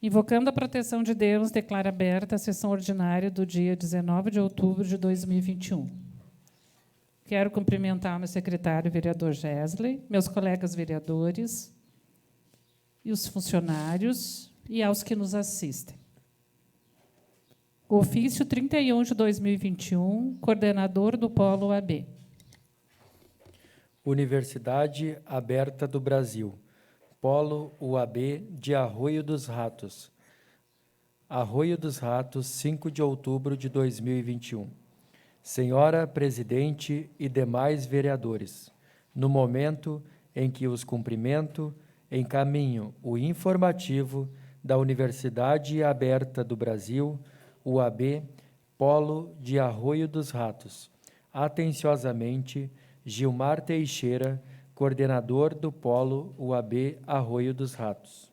Invocando a proteção de Deus, declaro aberta a sessão ordinária do dia 19 de outubro de 2021. Quero cumprimentar meu secretário, vereador Gesley, meus colegas vereadores e os funcionários e aos que nos assistem. Ofício 31 de 2021, coordenador do Polo UAB. Universidade Aberta do Brasil, Polo UAB de Arroio dos Ratos. Arroio dos Ratos, 5 de outubro de 2021. Senhora Presidente e demais vereadores, no momento em que os cumprimento, encaminho o informativo da Universidade Aberta do Brasil, UAB, Polo de Arroio dos Ratos. Atenciosamente, Gilmar Teixeira, coordenador do Polo UAB Arroio dos Ratos.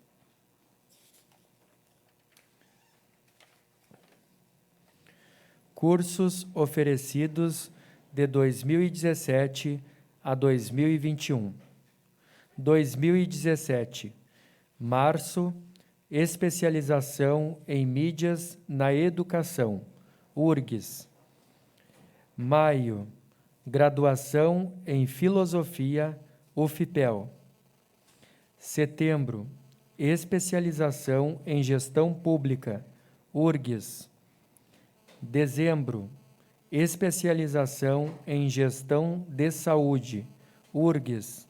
Cursos oferecidos de 2017 a 2021. 2017, março, especialização em mídias na educação, URGS. Maio, graduação em filosofia, UFPEL. Setembro, especialização em gestão pública, URGS. Dezembro, especialização em gestão de saúde, URGS.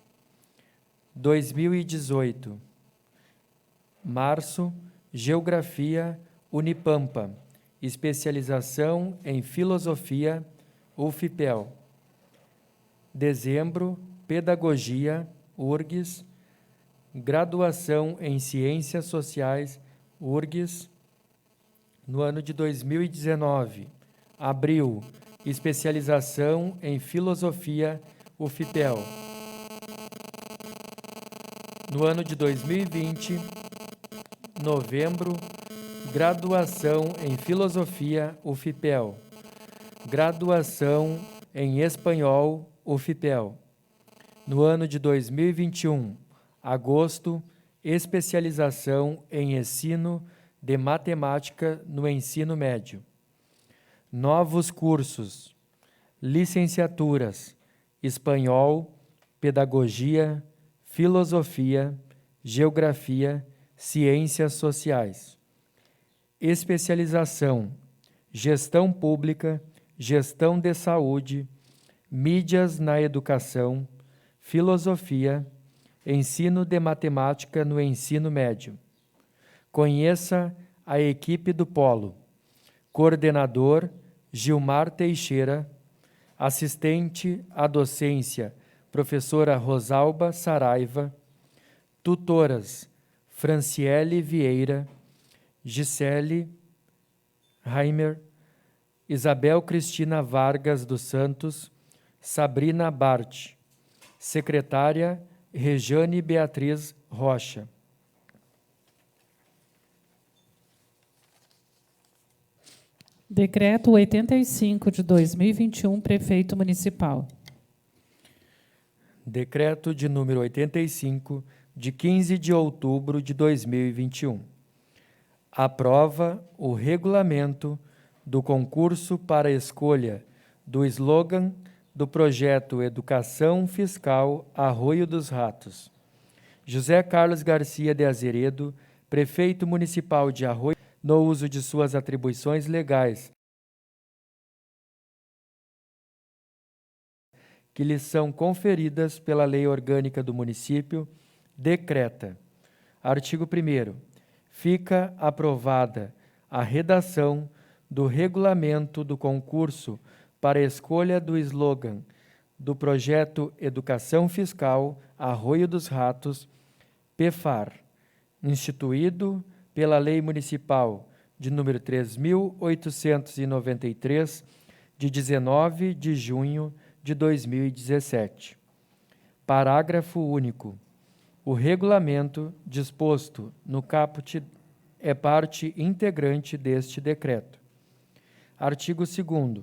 2018, março, geografia, Unipampa, especialização em filosofia, UFPEL. Dezembro, pedagogia, URGS. Graduação em ciências sociais, URGS. No ano de 2019, abril, especialização em filosofia, UFPEL. No ano de 2020, novembro, graduação em filosofia, UFPEL. Graduação em espanhol, UFPEL. No ano de 2021, agosto, especialização em ensino de matemática no ensino médio. Novos cursos, licenciaturas, espanhol, pedagogia, filosofia, geografia, ciências sociais. Especialização, gestão pública, gestão de saúde, mídias na educação, filosofia, ensino de matemática no ensino médio. Conheça a equipe do Polo. Coordenador, Gilmar Teixeira. Assistente à docência, professora Rosalba Saraiva. Tutoras, Franciele Vieira, Gisele Reimer, Isabel Cristina Vargas dos Santos, Sabrina Bart. Secretária, Rejane Beatriz Rocha. Decreto 85 de 2021, Prefeito Municipal. Decreto de número 85, de 15 de outubro de 2021. Aprova o regulamento do concurso para a escolha do slogan do projeto Educação Fiscal Arroio dos Ratos. José Carlos Garcia de Azeredo, Prefeito Municipal de Arroio, no uso de suas atribuições legais que lhe são conferidas pela Lei Orgânica do Município, decreta. Artigo 1º. Fica aprovada a redação do regulamento do concurso para a escolha do slogan do projeto Educação Fiscal Arroio dos Ratos, PEFAR, instituído pela Lei Municipal de número 3.893, de 19 de junho de 2017. Parágrafo único. O regulamento disposto no caput é parte integrante deste decreto. Artigo 2º.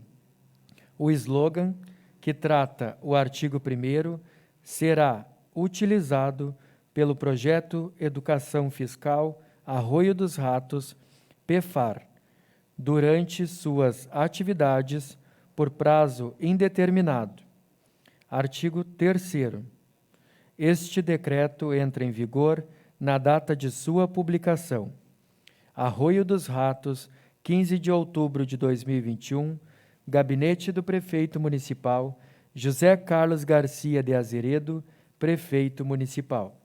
O slogan que trata o artigo 1º será utilizado pelo projeto Educação Fiscal Arroio dos Ratos, PEFAR, durante suas atividades por prazo indeterminado. Artigo 3º. Este decreto entra em vigor na data de sua publicação. Arroio dos Ratos, 15 de outubro de 2021, Gabinete do Prefeito Municipal, José Carlos Garcia de Azeredo, Prefeito Municipal.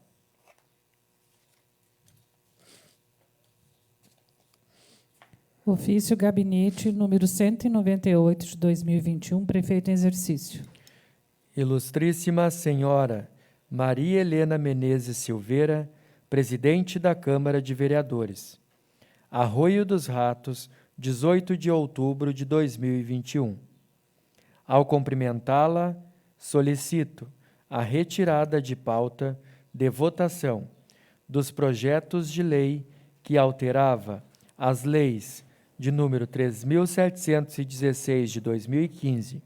Ofício Gabinete número 198 de 2021, Prefeito em exercício. Ilustríssima Senhora Maria Helena Menezes Silveira, Presidente da Câmara de Vereadores. Arroio dos Ratos, 18 de outubro de 2021. Ao cumprimentá-la, solicito a retirada de pauta de votação dos projetos de lei que alterava as leis de número 3.716 de 2015,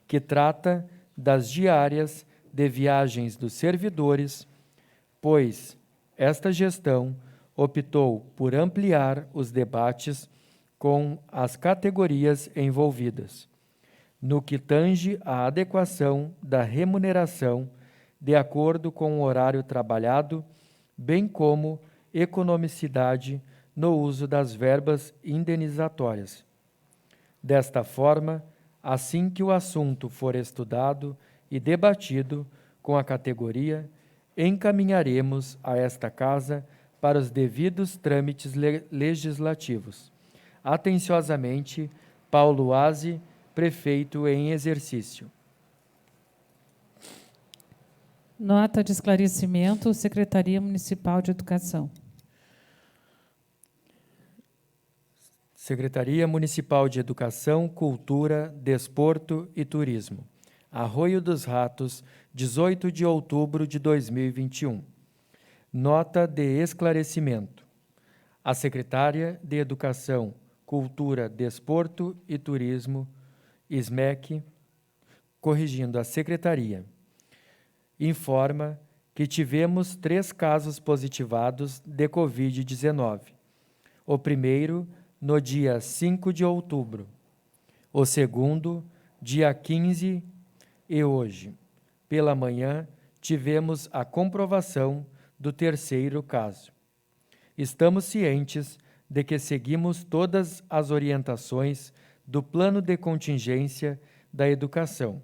que trata das diárias de viagens dos servidores, pois esta gestão optou por ampliar os debates com as categorias envolvidas, no que tange à adequação da remuneração de acordo com o horário trabalhado, bem como economicidade no uso das verbas indenizatórias. Desta forma, assim que o assunto for estudado e debatido com a categoria, encaminharemos a esta Casa para os devidos trâmites legislativos. Atenciosamente, Paulo Aze, Prefeito em exercício. Nota de esclarecimento, Secretaria Municipal de Educação. Secretaria Municipal de Educação, Cultura, Desporto e Turismo. Arroio dos Ratos, 18 de outubro de 2021. Nota de esclarecimento. A Secretária de Educação, Cultura, Desporto e Turismo, SMEC, corrigindo a Secretaria, informa que tivemos 3 casos positivados de Covid-19. O primeiro, no dia 5 de outubro. O segundo, dia 15 e hoje. Pela manhã, tivemos a comprovação do terceiro caso. Estamos cientes de que seguimos todas as orientações do Plano de Contingência da Educação,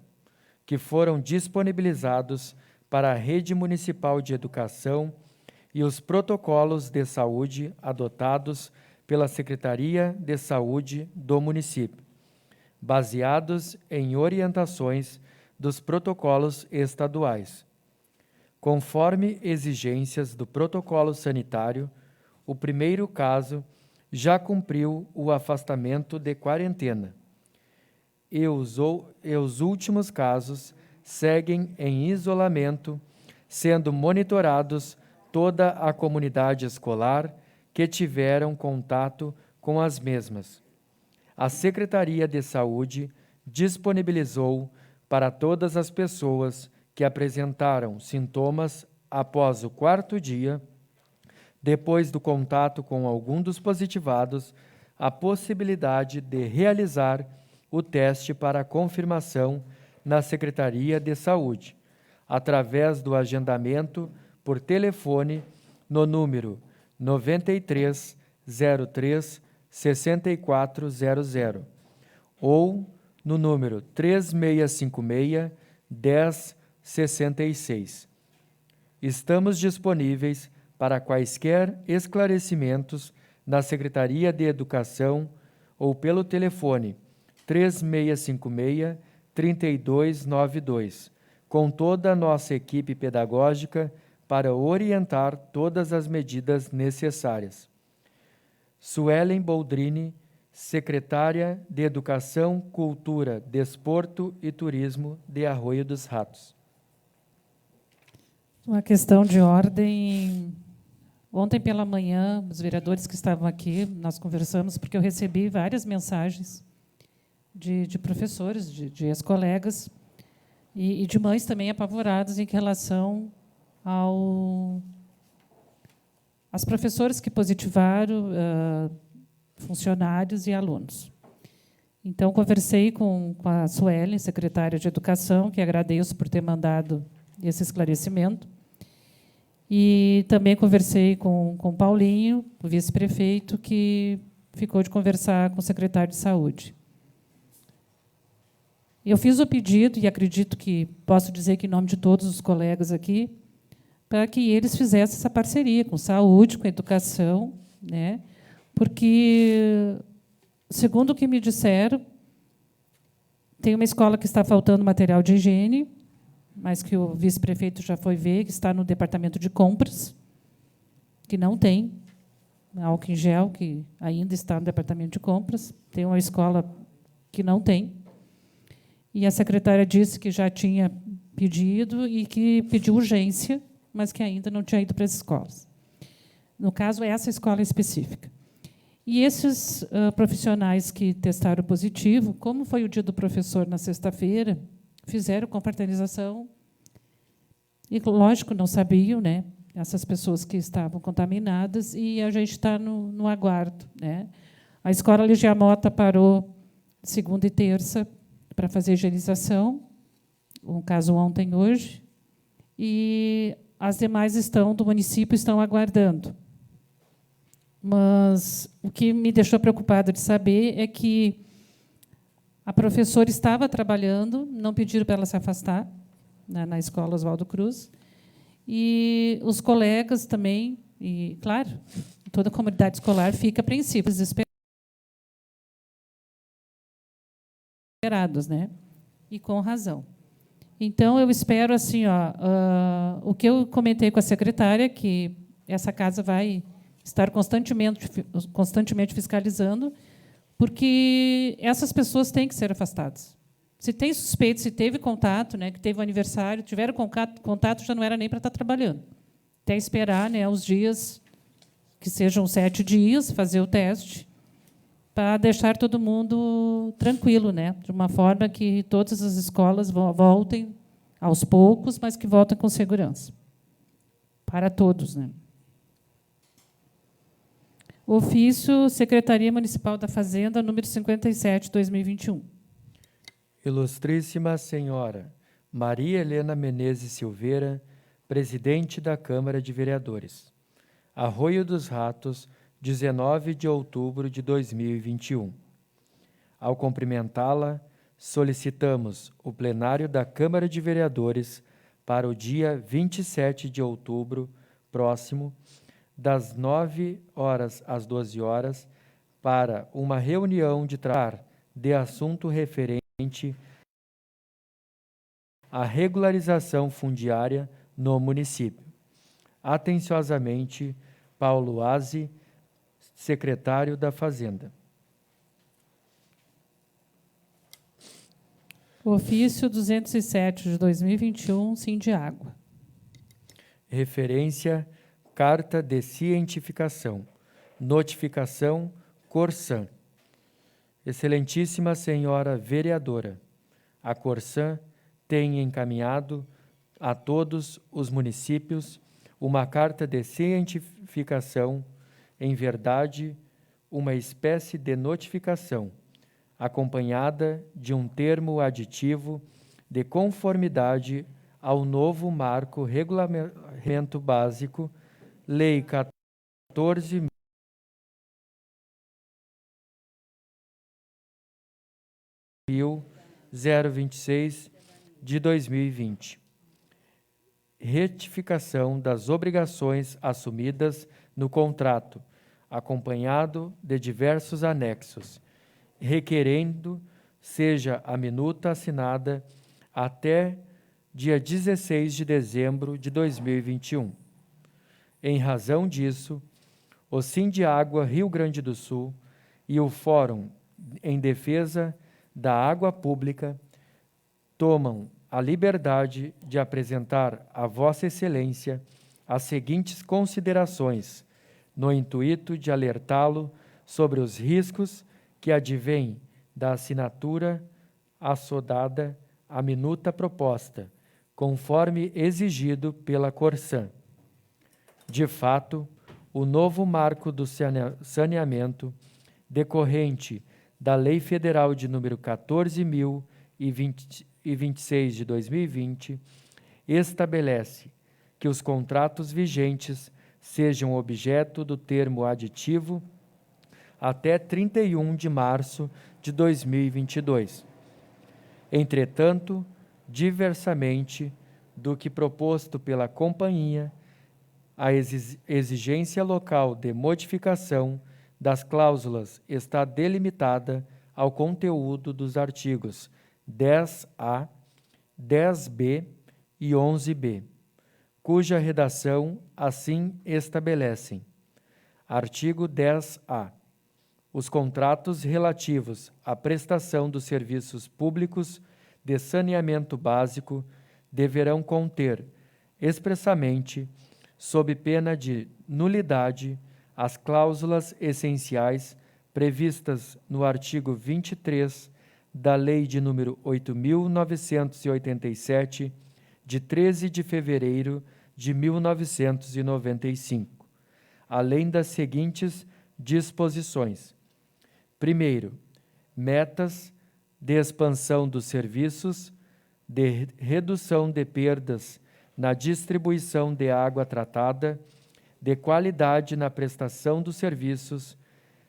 que foram disponibilizados para a Rede Municipal de Educação e os protocolos de saúde adotados pela Secretaria de Saúde do município, baseados em orientações dos protocolos estaduais. Conforme exigências do protocolo sanitário, o primeiro caso já cumpriu o afastamento de quarentena e os últimos casos seguem em isolamento, sendo monitorados toda a comunidade escolar que tiveram contato com as mesmas. A Secretaria de Saúde disponibilizou para todas as pessoas que apresentaram sintomas após o 4º dia, depois do contato com algum dos positivados, a possibilidade de realizar o teste para confirmação na Secretaria de Saúde, através do agendamento por telefone no número 93 03 6400 ou no número 3656 1066. Estamos disponíveis para quaisquer esclarecimentos na Secretaria de Educação ou pelo telefone 3656 3292, com toda a nossa equipe pedagógica para orientar todas as medidas necessárias. Suelen Boldrini, Secretária de Educação, Cultura, Desporto e Turismo de Arroio dos Ratos. Uma questão de ordem. Ontem pela manhã, os vereadores que estavam aqui, nós conversamos, porque eu recebi várias mensagens de professores, de ex-colegas, e de mães também apavoradas em relação as professoras que positivaram, funcionários e alunos. Então, conversei com a Suelen, secretária de Educação, que agradeço por ter mandado esse esclarecimento. E também conversei com o Paulinho, o vice-prefeito, que ficou de conversar com o secretário de Saúde. Eu fiz o pedido, e acredito que posso dizer que em nome de todos os colegas aqui, para que eles fizessem essa parceria com saúde, com educação, né? Porque, segundo o que me disseram, tem uma escola que está faltando material de higiene, mas que o vice-prefeito já foi ver, que está no departamento de compras, que não tem álcool em gel, que ainda está no departamento de compras. Tem uma escola que não tem. E a secretária disse que já tinha pedido e que pediu urgência, mas que ainda não tinha ido para as escolas. No caso, essa escola específica. E esses profissionais que testaram positivo, como foi o dia do professor na sexta-feira, fizeram confraternização e, lógico, não sabiam, né, essas pessoas que estavam contaminadas, e a gente está no aguardo, né. A escola Ligia Mota parou segunda e terça para fazer higienização, um caso ontem, hoje, e as demais do município estão aguardando. Mas o que me deixou preocupada de saber é que a professora estava trabalhando, não pediram para ela se afastar, na escola Oswaldo Cruz, e os colegas também, e, claro, toda a comunidade escolar fica apreensiva, desesperados, né? E com razão. Então, eu espero, assim, o que eu comentei com a secretária, que essa casa vai estar constantemente fiscalizando, porque essas pessoas têm que ser afastadas. Se tem suspeito, se teve contato, né, que teve um aniversário, tiveram contato, já não era nem para estar trabalhando. Até esperar, né, os dias, que sejam 7 dias, fazer o teste, para deixar todo mundo tranquilo, né, de uma forma que todas as escolas voltem aos poucos, mas que voltem com segurança. Para todos, né? Ofício, Secretaria Municipal da Fazenda, número 57, 2021. Ilustríssima Senhora Maria Helena Menezes Silveira, presidente da Câmara de Vereadores. Arroio dos Ratos, 19 de outubro de 2021. Ao cumprimentá-la, solicitamos o plenário da Câmara de Vereadores para o dia 27 de outubro próximo, das 9 horas às 12 horas, para uma reunião de tratar de assunto referente à regularização fundiária no município. Atenciosamente, Paulo Aze, secretário da Fazenda. Ofício 207 de 2021, Sindiágua. Referência: Carta de Cientificação. Notificação: Corsan. Excelentíssima Senhora Vereadora, a Corsan tem encaminhado a todos os municípios uma carta de cientificação, em verdade, uma espécie de notificação, acompanhada de um termo aditivo de conformidade ao novo marco regulamento básico, Lei 14.026 de 2020. Retificação das obrigações assumidas no contrato, acompanhado de diversos anexos, requerendo seja a minuta assinada até dia 16 de dezembro de 2021. Em razão disso, o Sindiágua Rio Grande do Sul e o Fórum em Defesa da Água Pública tomam a liberdade de apresentar a Vossa Excelência as seguintes considerações, no intuito de alertá-lo sobre os riscos que advêm da assinatura assodada à minuta proposta, conforme exigido pela Corsan. De fato, o novo marco do saneamento decorrente da Lei Federal de número 14.026 de 2020 estabelece que os contratos vigentes sejam objeto do termo aditivo até 31 de março de 2022. Entretanto, diversamente do que proposto pela companhia, a exigência local de modificação das cláusulas está delimitada ao conteúdo dos artigos 10A, 10B e 11B, cuja redação assim estabelecem. Artigo 10A. Os contratos relativos à prestação dos serviços públicos de saneamento básico deverão conter expressamente, sob pena de nulidade, as cláusulas essenciais previstas no artigo 23 da Lei de número 8.987, de 13 de fevereiro de 1995, além das seguintes disposições. Primeiro, metas de expansão dos serviços, de redução de perdas na distribuição de água tratada, de qualidade na prestação dos serviços,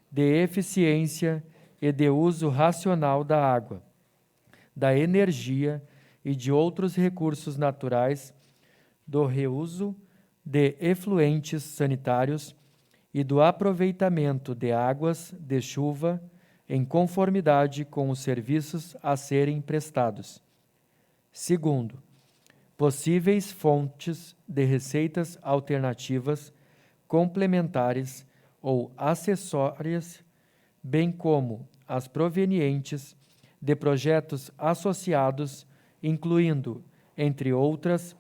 de eficiência e de uso racional da água, da energia e de outros recursos naturais, do reuso de efluentes sanitários e do aproveitamento de águas de chuva em conformidade com os serviços a serem prestados. Segundo, possíveis fontes de receitas alternativas, complementares ou acessórias, bem como as provenientes de projetos associados, incluindo, entre outras,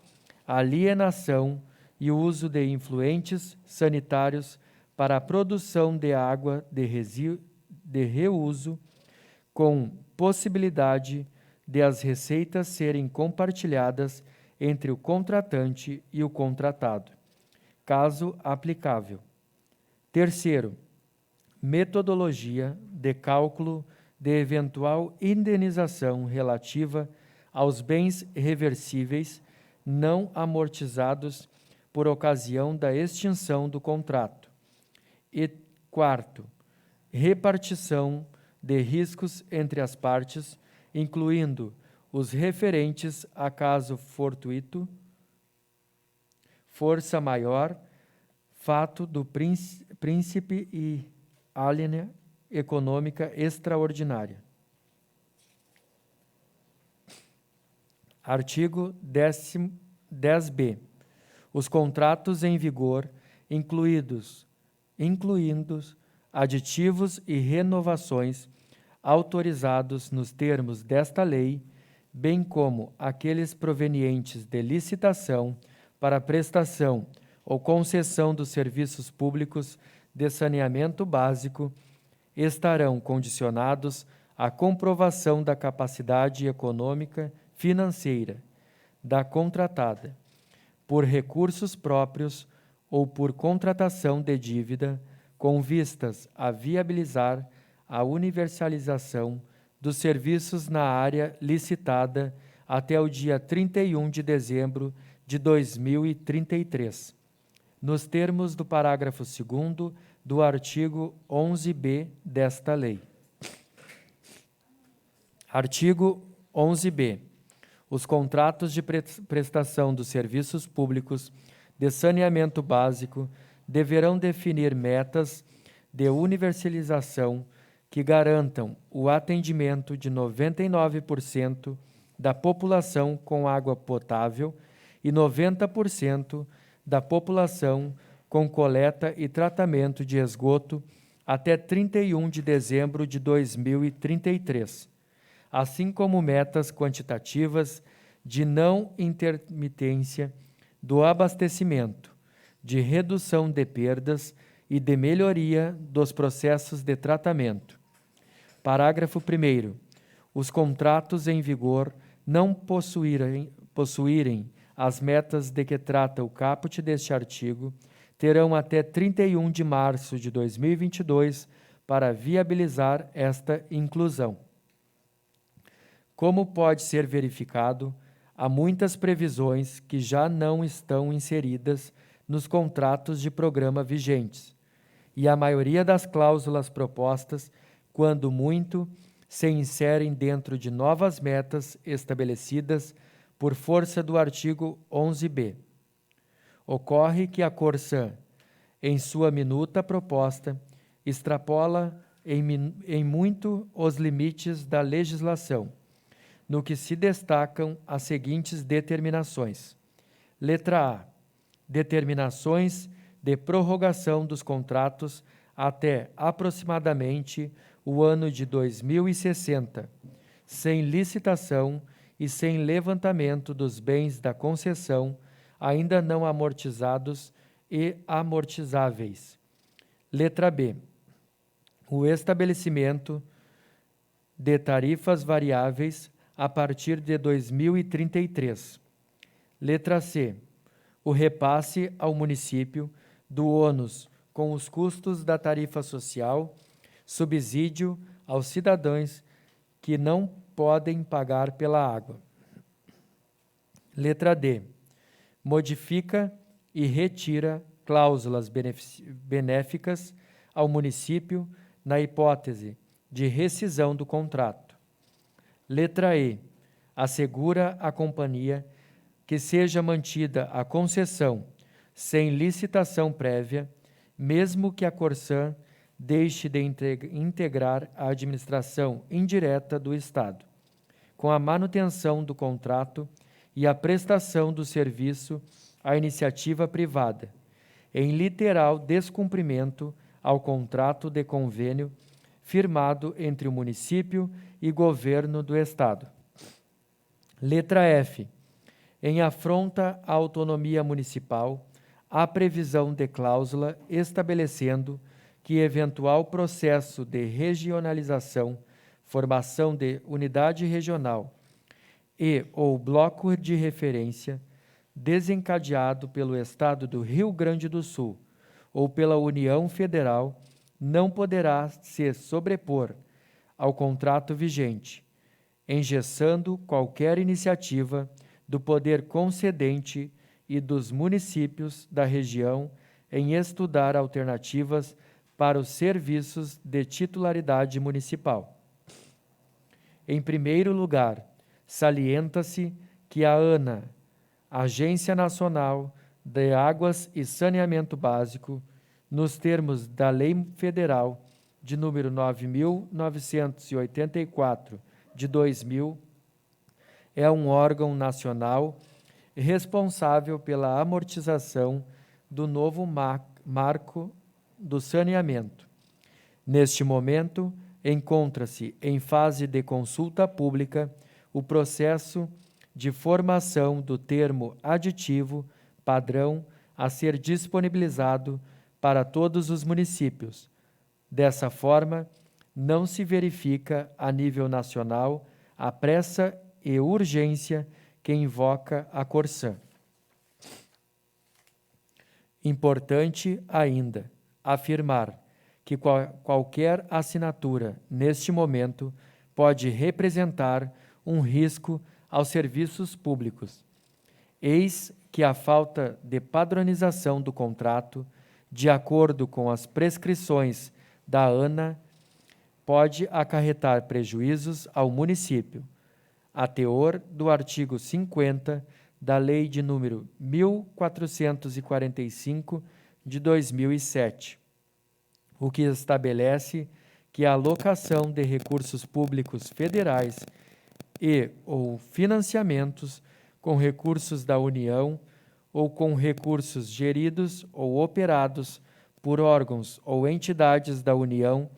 a alienação e o uso de influentes sanitários para a produção de água de reuso, com possibilidade de as receitas serem compartilhadas entre o contratante e o contratado, caso aplicável. Terceiro, metodologia de cálculo de eventual indenização relativa aos bens reversíveis não amortizados por ocasião da extinção do contrato. E quarto, repartição de riscos entre as partes, incluindo os referentes a caso fortuito, força maior, fato do príncipe e alínia econômica extraordinária. Artigo 10b. Os contratos em vigor, incluindo aditivos e renovações autorizados nos termos desta lei, bem como aqueles provenientes de licitação para prestação ou concessão dos serviços públicos de saneamento básico, estarão condicionados à comprovação da capacidade econômica financeira da contratada, por recursos próprios ou por contratação de dívida, com vistas a viabilizar a universalização dos serviços na área licitada até o dia 31 de dezembro de 2033, nos termos do parágrafo 2º do artigo 11b desta lei. Artigo 11b. Os contratos de prestação dos serviços públicos de saneamento básico deverão definir metas de universalização que garantam o atendimento de 99% da população com água potável e 90% da população com coleta e tratamento de esgoto até 31 de dezembro de 2033, assim como metas quantitativas de não intermitência do abastecimento, de redução de perdas e de melhoria dos processos de tratamento. Parágrafo 1º. Os contratos em vigor não possuírem as metas de que trata o caput deste artigo, terão até 31 de março de 2022 para viabilizar esta inclusão. Como pode ser verificado, há muitas previsões que já não estão inseridas nos contratos de programa vigentes, e a maioria das cláusulas propostas, quando muito, se inserem dentro de novas metas estabelecidas por força do artigo 11b. Ocorre que a Corsã, em sua minuta proposta, extrapola em muito os limites da legislação, no que se destacam as seguintes determinações. Letra A. Determinações de prorrogação dos contratos até aproximadamente o ano de 2060, sem licitação e sem levantamento dos bens da concessão ainda não amortizados e amortizáveis. Letra B. O estabelecimento de tarifas variáveis a partir de 2033. Letra C. O repasse ao município do ônus com os custos da tarifa social, subsídio aos cidadãos que não podem pagar pela água. Letra D. Modifica e retira cláusulas benéficas ao município na hipótese de rescisão do contrato. Letra E. Assegura à companhia que seja mantida a concessão sem licitação prévia, mesmo que a Corsã deixe de integrar a administração indireta do Estado, com a manutenção do contrato e a prestação do serviço à iniciativa privada, em literal descumprimento ao contrato de convênio firmado entre o município e governo do Estado. Letra F. Em afronta à autonomia municipal, há previsão de cláusula estabelecendo que eventual processo de regionalização, formação de unidade regional e ou bloco de referência desencadeado pelo Estado do Rio Grande do Sul ou pela União Federal não poderá se sobrepor ao contrato vigente, engessando qualquer iniciativa do poder concedente e dos municípios da região em estudar alternativas para os serviços de titularidade municipal. Em primeiro lugar, salienta-se que a ANA, Agência Nacional de Águas e Saneamento Básico, nos termos da Lei Federal de número 9.984 de 2000, é um órgão nacional responsável pela amortização do novo marco do saneamento. Neste momento, encontra-se em fase de consulta pública o processo de formação do termo aditivo padrão a ser disponibilizado para todos os municípios. Dessa forma, não se verifica a nível nacional a pressa e urgência que invoca a Corsã. Importante ainda afirmar que qualquer assinatura neste momento pode representar um risco aos serviços públicos. Eis que a falta de padronização do contrato, de acordo com as prescrições da ANA, pode acarretar prejuízos ao município, a teor do artigo 50 da Lei de número 1445 de 2007, o que estabelece que a alocação de recursos públicos federais e ou financiamentos com recursos da União ou com recursos geridos ou operados por órgãos ou entidades da União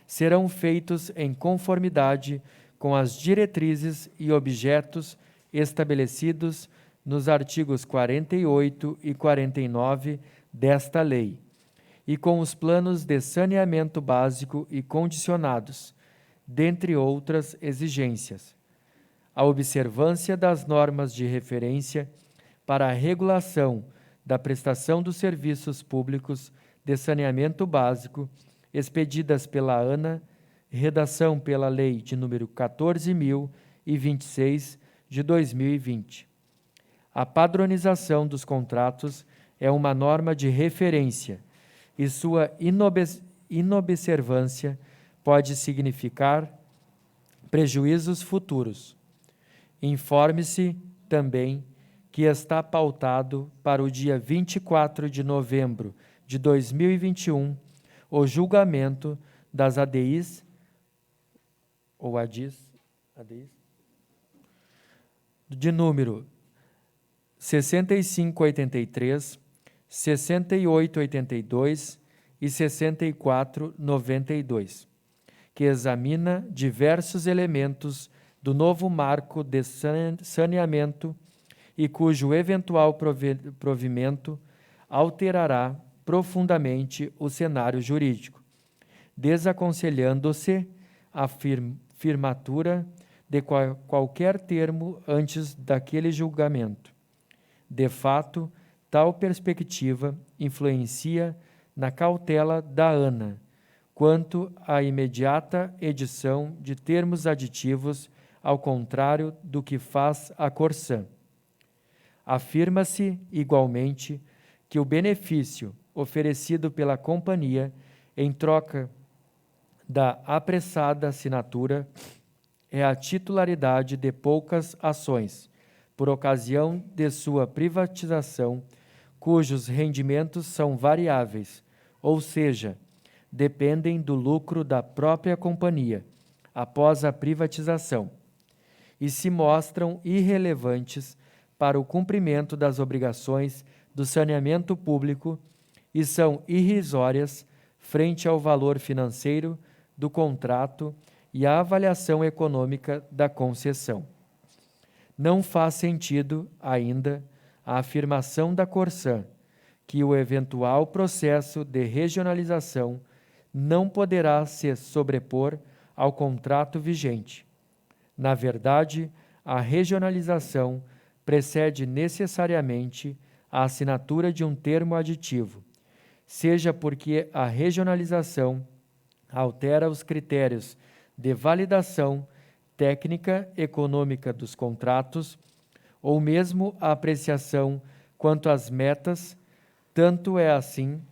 serão feitos em conformidade com as diretrizes e objetos estabelecidos nos artigos 48 e 49 desta lei, e com os planos de saneamento básico e condicionados, dentre outras exigências. A observância das normas de referência para a regulação da prestação dos serviços públicos de saneamento básico, expedidas pela ANA, redação pela Lei de número 14.026 de 2020. A padronização dos contratos é uma norma de referência e sua inobservância pode significar prejuízos futuros. Informe-se também que está pautado para o dia 24 de novembro de 2021 o julgamento das ADIs ou ADIs de número 6583, 6882 e 6492, que examina diversos elementos do novo marco de saneamento e cujo eventual provimento alterará profundamente o cenário jurídico, desaconselhando-se a firmatura de qualquer termo antes daquele julgamento. De fato, tal perspectiva influencia na cautela da ANA quanto à imediata edição de termos aditivos, ao contrário do que faz a Corsan. Afirma-se, igualmente, que o benefício oferecido pela companhia em troca da apressada assinatura é a titularidade de poucas ações, por ocasião de sua privatização, cujos rendimentos são variáveis, ou seja, dependem do lucro da própria companhia após a privatização, e se mostram irrelevantes para o cumprimento das obrigações do saneamento público e são irrisórias frente ao valor financeiro do contrato e à avaliação econômica da concessão. Não faz sentido, ainda, a afirmação da Corsan que o eventual processo de regionalização não poderá se sobrepor ao contrato vigente. Na verdade, a regionalização precede necessariamente a assinatura de um termo aditivo, seja porque a regionalização altera os critérios de validação técnica econômica dos contratos, ou mesmo a apreciação quanto às metas, tanto é assim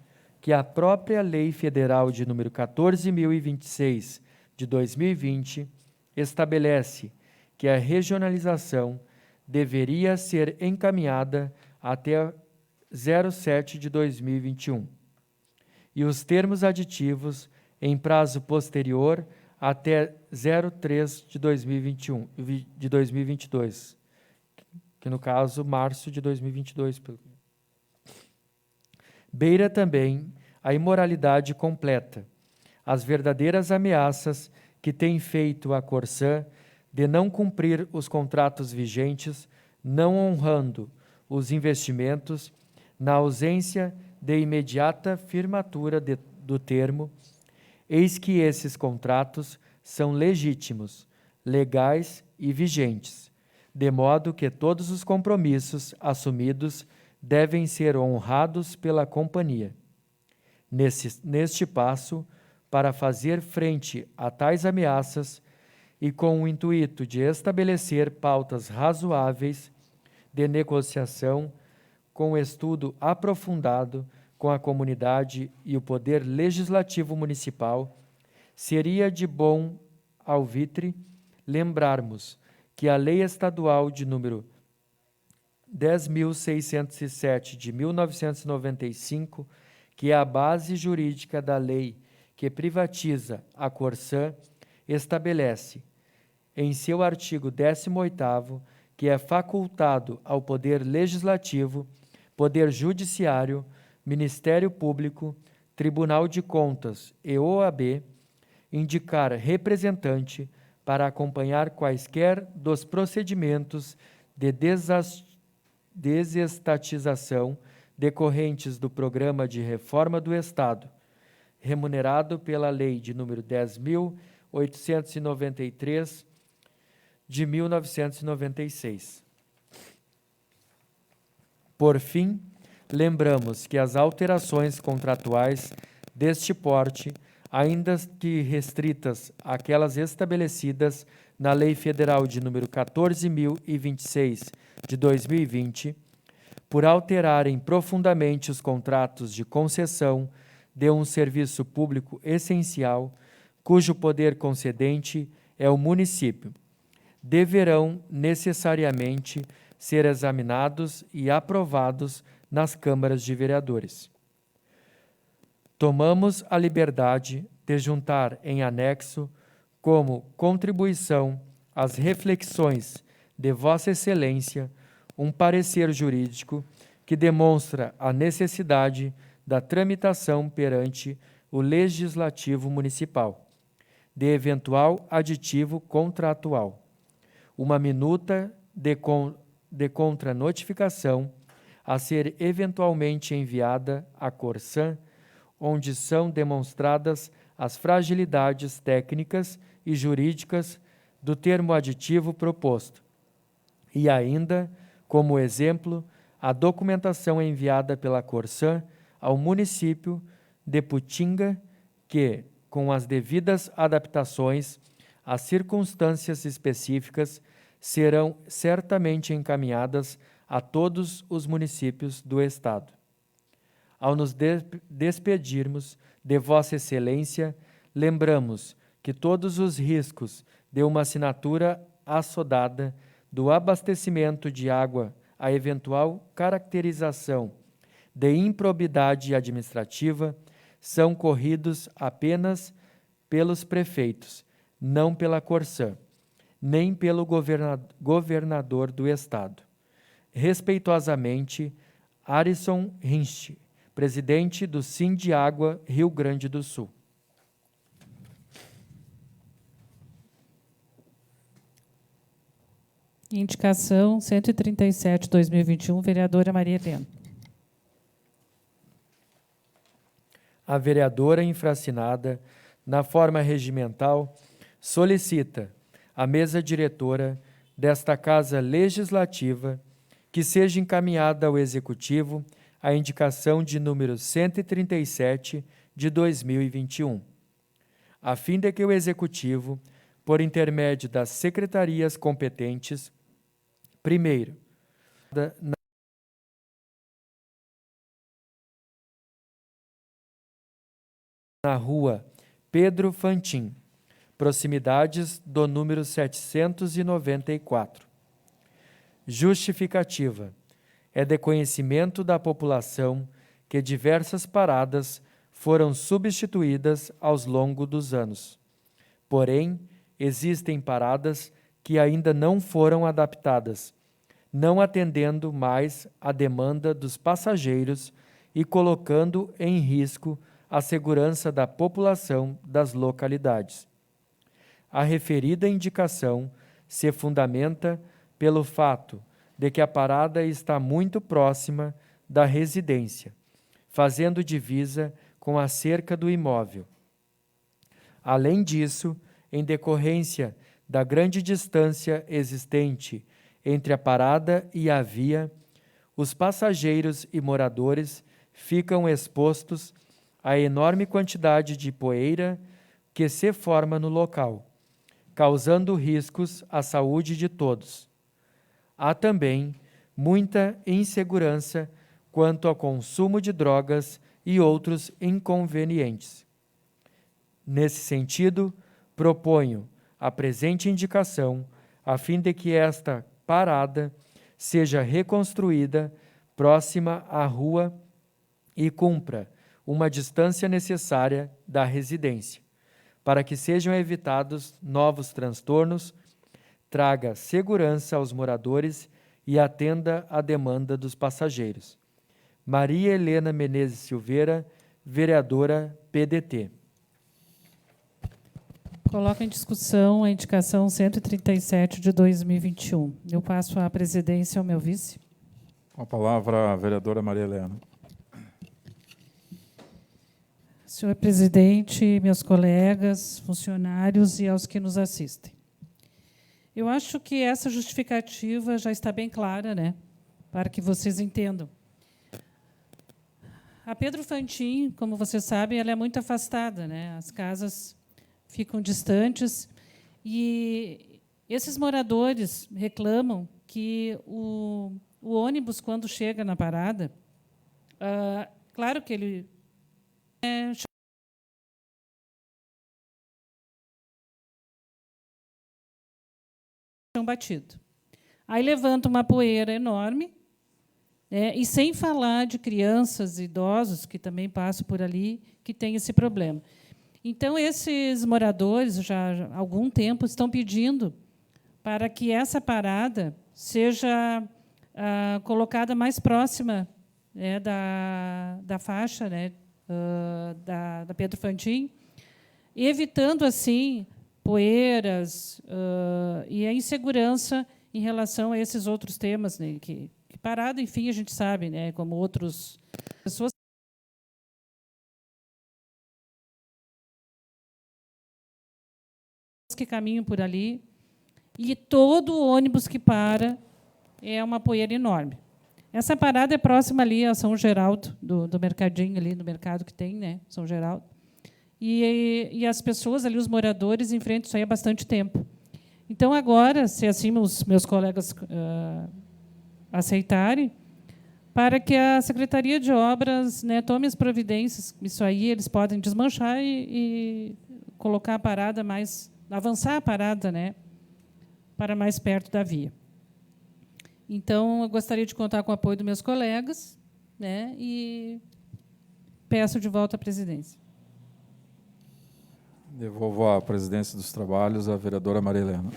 que a própria Lei Federal de número 14.026 de 2020 estabelece que a regionalização deveria ser encaminhada até 07 de 2021 e os termos aditivos em prazo posterior até 03 de 2022, que no caso, março de 2022. Beira também a imoralidade completa, as verdadeiras ameaças que tem feito a Corsan de não cumprir os contratos vigentes, não honrando os investimentos, na ausência de imediata firmatura do termo. Eis que esses contratos são legítimos, legais e vigentes, de modo que todos os compromissos assumidos devem ser honrados pela companhia. Neste passo, para fazer frente a tais ameaças e com o intuito de estabelecer pautas razoáveis de negociação, com estudo aprofundado com a comunidade e o poder legislativo municipal, seria de bom alvitre lembrarmos que a Lei Estadual de número 10.607 de 1995, que é a base jurídica da lei que privatiza a Corsan, estabelece, em seu artigo 18º, que é facultado ao Poder Legislativo, Poder Judiciário, Ministério Público, Tribunal de Contas e OAB, indicar representante para acompanhar quaisquer dos procedimentos de desestatização decorrentes do Programa de Reforma do Estado, remunerado pela Lei de número 10.893 de 1996. Por fim, lembramos que as alterações contratuais deste porte, ainda que restritas àquelas estabelecidas na Lei Federal de número 14.026 de 2020, por alterarem profundamente os contratos de concessão de um serviço público essencial, cujo poder concedente é o município, deverão necessariamente ser examinados e aprovados nas câmaras de vereadores. Tomamos a liberdade de juntar em anexo, como contribuição às reflexões de Vossa Excelência, um parecer jurídico que demonstra a necessidade da tramitação perante o Legislativo Municipal de eventual aditivo contratual, uma minuta de contranotificação a ser eventualmente enviada à Corsan, onde são demonstradas as fragilidades técnicas e jurídicas do termo aditivo proposto, e ainda, como exemplo, a documentação enviada pela Corsan ao município de Putinga, que, com as devidas adaptações às circunstâncias específicas, serão certamente encaminhadas a todos os municípios do Estado. Ao nos despedirmos de Vossa Excelência, lembramos que todos os riscos de uma assinatura assodada do abastecimento de água a eventual caracterização de improbidade administrativa são corridos apenas pelos prefeitos, não pela Corsan, nem pelo governador do Estado. Respeitosamente, Arisson Rinch, presidente do Sindiágua Rio Grande do Sul. Indicação 137/2021, vereadora Maria Helena. A vereadora infracinada, na forma regimental, solicita à mesa diretora desta Casa Legislativa que seja encaminhada ao Executivo a indicação de número 137 de 2021, a fim de que o Executivo, por intermédio das secretarias competentes, primeiro, na rua Pedro Fantin, proximidades do número 794. Justificativa. É de conhecimento da população que diversas paradas foram substituídas ao longo dos anos. Porém, existem paradas que ainda não foram adaptadas, não atendendo mais à demanda dos passageiros e colocando em risco a segurança da população das localidades. A referida indicação se fundamenta pelo fato de que a parada está muito próxima da residência, fazendo divisa com a cerca do imóvel. Além disso, em decorrência da grande distância existente entre a parada e a via, os passageiros e moradores ficam expostos à enorme quantidade de poeira que se forma no local, causando riscos à saúde de todos. Há também muita insegurança quanto ao consumo de drogas e outros inconvenientes. Nesse sentido, proponho a presente indicação a fim de que esta parada seja reconstruída próxima à rua e cumpra uma distância necessária da residência, para que sejam evitados novos transtornos, traga segurança aos moradores e atenda à demanda dos passageiros. Maria Helena Menezes Silveira, vereadora PDT. Coloco em discussão a indicação 137 de 2021. Eu passo a presidência ao meu vice. Com a palavra, a vereadora Maria Helena. Senhor presidente, meus colegas, funcionários e aos que nos assistem. Eu acho que essa justificativa já está bem clara, né? Para que vocês entendam. A Pedro Fantin, como vocês sabem, ela é muito afastada, né? As casas ficam distantes e esses moradores reclamam que o ônibus, quando chega na parada, claro que ele é chão batido. Aí levanta uma poeira enorme, e sem falar de crianças e idosos que também passam por ali, que têm esse problema. Então, esses moradores, já há algum tempo, estão pedindo para que essa parada seja colocada mais próxima, né, da faixa, né, da Pedro Fantin, evitando, assim, poeiras e a insegurança em relação a esses outros temas, né, que parada, enfim, a gente sabe, né, como outras pessoas que caminham por ali, e todo ônibus que para é uma poeira enorme. Essa parada é próxima ali a São Geraldo, do mercadinho ali, do mercado que tem, né, São Geraldo. E as pessoas ali, os moradores, enfrentam isso aí há bastante tempo. Então, agora, se assim os meus colegas aceitarem, para que a Secretaria de Obras, né, tome as providências, isso aí eles podem desmanchar e colocar a parada mais, avançar a parada, né, para mais perto da via. Então, eu gostaria de contar com o apoio dos meus colegas, né, e peço de volta à presidência. Devolvo a presidência dos trabalhos à vereadora Maria Helena.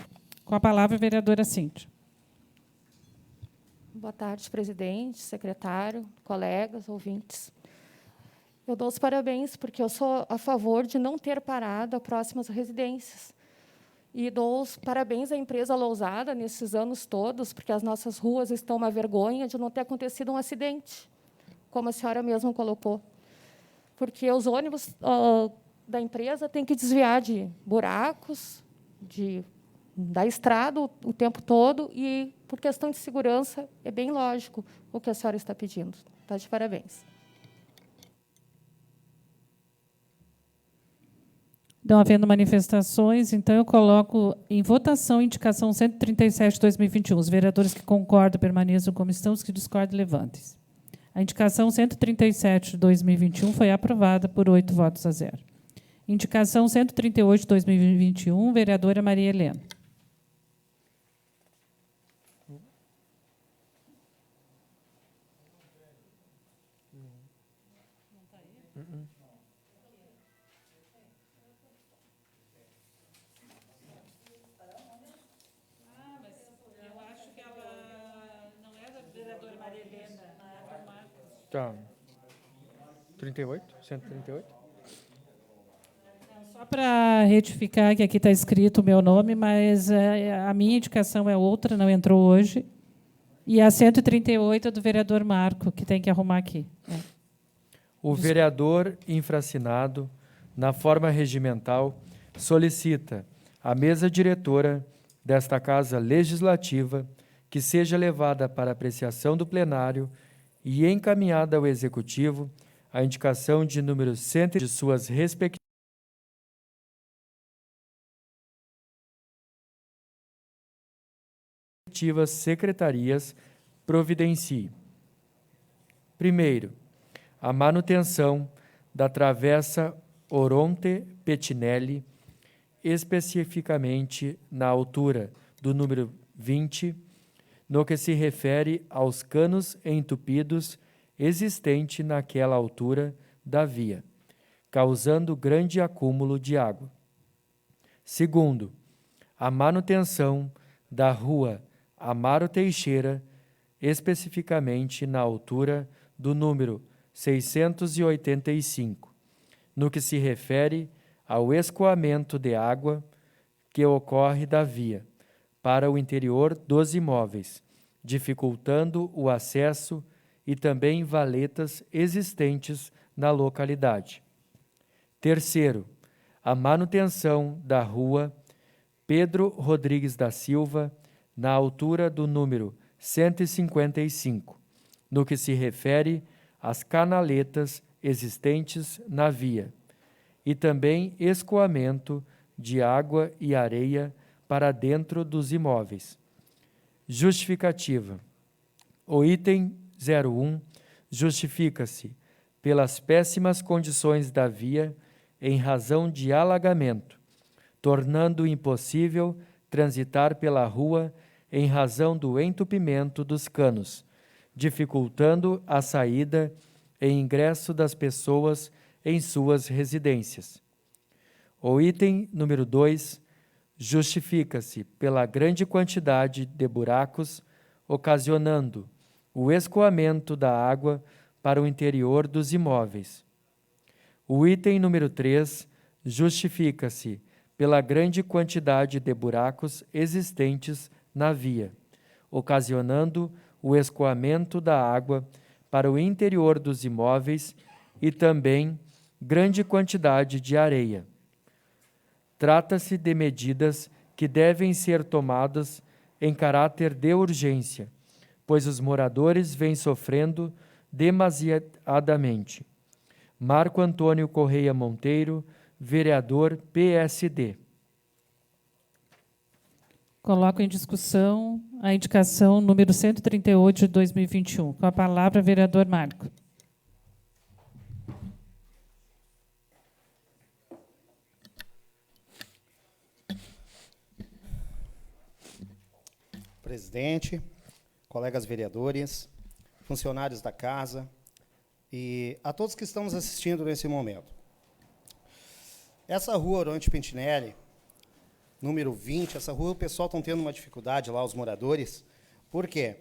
Com a palavra, a vereadora Cíntia. Boa tarde, presidente, secretário, colegas, ouvintes. Eu dou os parabéns, porque eu sou a favor de não ter parado a próximas residências. E dou os parabéns à empresa Lousada nesses anos todos, porque as nossas ruas estão uma vergonha de não ter acontecido um acidente, como a senhora mesma colocou. Porque os ônibus da empresa têm que desviar de buracos, da estrada o tempo todo, e, por questão de segurança, é bem lógico o que a senhora está pedindo. Está de parabéns. Não havendo manifestações, então eu coloco em votação a indicação 137 de 2021. Os vereadores que concordam permaneçam como estão, os que discordam, levantem-se. A indicação 137 de 2021 foi aprovada por 8 votos a 0. Indicação 138 de 2021, vereadora Maria Helena. Tá. 38? 138? Só para retificar que aqui está escrito o meu nome, mas a minha indicação é outra, não entrou hoje. E a 138 é do vereador Marco, que tem que arrumar aqui. O vereador infracinado, na forma regimental, solicita à mesa diretora desta Casa Legislativa que seja levada para apreciação do plenário e encaminhada ao Executivo a indicação de número 100 de suas respectivas secretarias providencie. Primeiro, a manutenção da travessa Oronte Petinelli, especificamente na altura do número 20, no que se refere aos canos entupidos existente naquela altura da via, causando grande acúmulo de água. Segundo, a manutenção da rua Amaro Teixeira, especificamente na altura do número 685, no que se refere ao escoamento de água que ocorre da via para o interior dos imóveis, dificultando o acesso e também valetas existentes na localidade. Terceiro, a manutenção da rua Pedro Rodrigues da Silva, na altura do número 155, no que se refere as canaletas existentes na via, e também escoamento de água e areia para dentro dos imóveis. Justificativa. O item 01 justifica-se pelas péssimas condições da via em razão de alagamento, tornando impossível transitar pela rua em razão do entupimento dos canos, dificultando a saída e ingresso das pessoas em suas residências. O item número 2 justifica-se pela grande quantidade de buracos, ocasionando o escoamento da água para o interior dos imóveis. O item número 3 justifica-se pela grande quantidade de buracos existentes na via, ocasionando o escoamento da água para o interior dos imóveis e também grande quantidade de areia. Trata-se de medidas que devem ser tomadas em caráter de urgência, pois os moradores vêm sofrendo demasiadamente. Marco Antônio Correia Monteiro, vereador PSD. Coloco em discussão a indicação número 138 de 2021. Com a palavra, vereador Marco. Presidente, colegas vereadores, funcionários da casa e a todos que estamos assistindo nesse momento. Essa rua Oronte Pentinelli, número 20, essa rua o pessoal está tendo uma dificuldade lá, os moradores, porque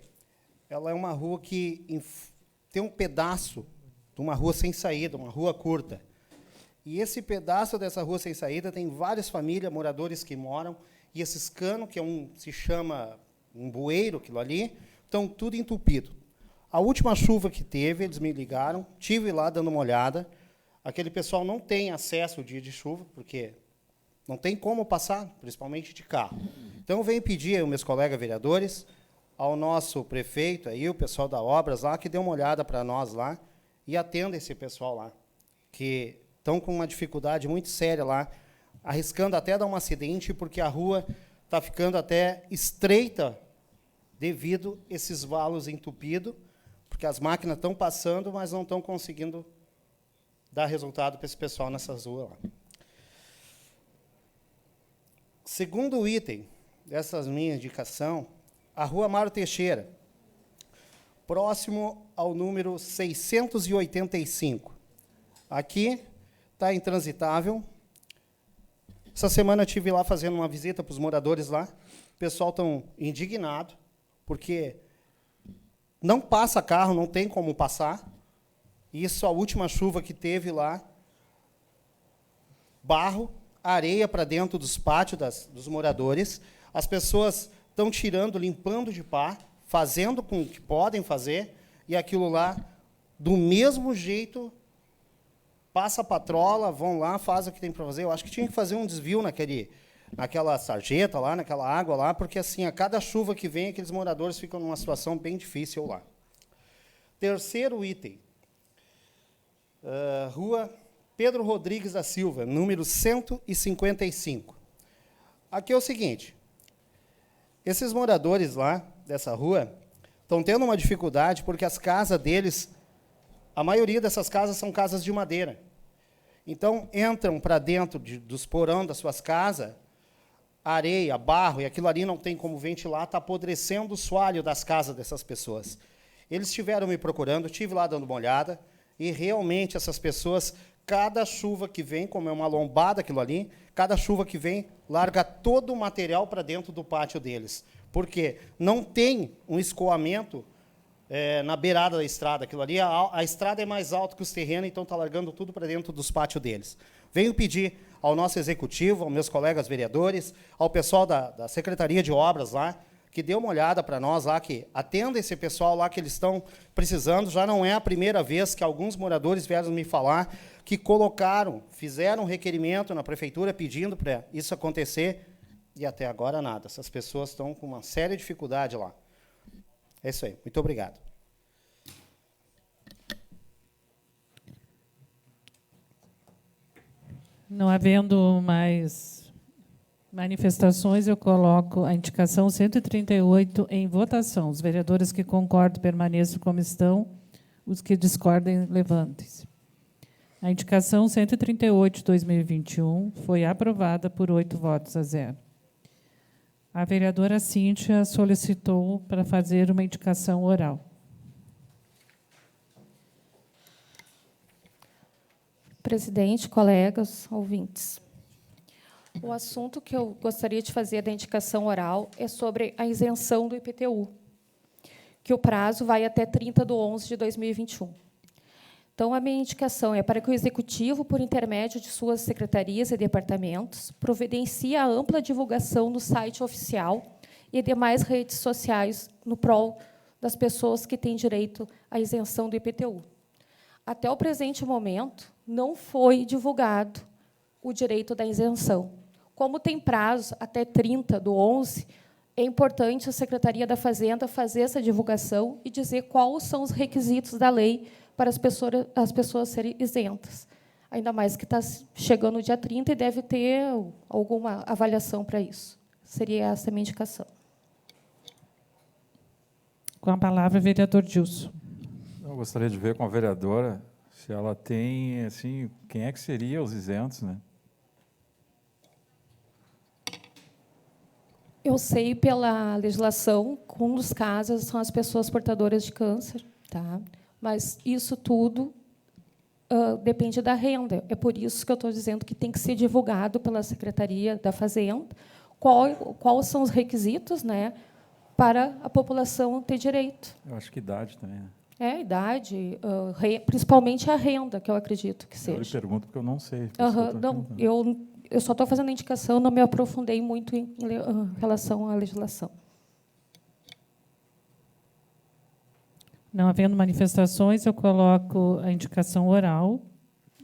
ela é uma rua que tem um pedaço de uma rua sem saída, uma rua curta. E esse pedaço dessa rua sem saída tem várias famílias, moradores que moram, e esses canos, que se chama um bueiro, aquilo ali, estão tudo entupido. A última chuva que teve, eles me ligaram, estive lá dando uma olhada, aquele pessoal não tem acesso ao dia de chuva, porque não tem como passar, principalmente de carro. Então, eu venho pedir aos meus colegas vereadores, ao nosso prefeito, aí, o pessoal da Obras lá, que dê uma olhada para nós lá e atenda esse pessoal lá, que estão com uma dificuldade muito séria lá, arriscando até dar um acidente, porque a rua está ficando até estreita devido a esses valos entupidos, porque as máquinas estão passando, mas não estão conseguindo dar resultado para esse pessoal nessas ruas lá. Segundo item dessas minhas indicação, a Rua Amaro Teixeira, próximo ao número 685. Aqui está intransitável. Essa semana eu estive lá fazendo uma visita para os moradores lá. O pessoal está indignado, porque não passa carro, não tem como passar. Isso, a última chuva que teve lá, barro, areia para dentro dos pátios dos moradores. As pessoas estão tirando, limpando de pá, fazendo com o que podem fazer, e aquilo lá, do mesmo jeito, passa a patrola, vão lá, faz o que tem para fazer. Eu acho que tinha que fazer um desvio naquela sarjeta lá, naquela água lá, porque assim, a cada chuva que vem, aqueles moradores ficam numa situação bem difícil lá. Terceiro item, Rua Pedro Rodrigues da Silva, número 155. Aqui é o seguinte, esses moradores lá, dessa rua, estão tendo uma dificuldade porque as casas deles, a maioria dessas casas são casas de madeira. Então, entram para dentro dos porão das suas casas, areia, barro, e aquilo ali não tem como ventilar, está apodrecendo o soalho das casas dessas pessoas. Eles estiveram me procurando, estive lá dando uma olhada, e realmente essas pessoas, cada chuva que vem, como é uma lombada aquilo ali, cada chuva que vem, larga todo o material para dentro do pátio deles. Porque não tem um escoamento na beirada da estrada. Aquilo ali, a estrada é mais alta que os terrenos, então está largando tudo para dentro dos pátios deles. Venho pedir ao nosso executivo, aos meus colegas vereadores, ao pessoal da Secretaria de Obras lá, que dê uma olhada para nós lá, que atenda esse pessoal lá que eles estão precisando. Já não é a primeira vez que alguns moradores vieram me falar que fizeram um requerimento na prefeitura pedindo para isso acontecer, e até agora nada. Essas pessoas estão com uma séria dificuldade lá. É isso aí. Muito obrigado. Não havendo mais manifestações, eu coloco a indicação 138 em votação. Os vereadores que concordam permaneçam como estão, os que discordem, levantem-se. A indicação 138 de 2021 foi aprovada por 8 votos a 0. A vereadora Cíntia solicitou para fazer uma indicação oral. Presidente, colegas, ouvintes. O assunto que eu gostaria de fazer da indicação oral é sobre a isenção do IPTU, que o prazo vai até 30/11/2021. Então, a minha indicação é para que o Executivo, por intermédio de suas secretarias e departamentos, providencie a ampla divulgação no site oficial e demais redes sociais no prol das pessoas que têm direito à isenção do IPTU. Até o presente momento, não foi divulgado o direito da isenção. Como tem prazo até 30/11, é importante a Secretaria da Fazenda fazer essa divulgação e dizer quais são os requisitos da lei para as pessoas serem isentas. Ainda mais que está chegando o dia 30 e deve ter alguma avaliação para isso. Seria essa a minha indicação. Com a palavra, vereador Dilson. Eu gostaria de ver com a vereadora se ela tem, assim, quem é que seria os isentos, né? Eu sei pela legislação que um dos casos são as pessoas portadoras de câncer, tá? Mas isso tudo depende da renda. É por isso que eu estou dizendo que tem que ser divulgado pela Secretaria da Fazenda quais são os requisitos, né, para a população ter direito. Eu acho que idade também, né? É, idade, principalmente a renda, que eu acredito que Eu lhe seja. pergunto porque eu não sei. Não, eu só estou fazendo a indicação, não me aprofundei muito em relação à legislação. Não havendo manifestações, eu coloco a indicação oral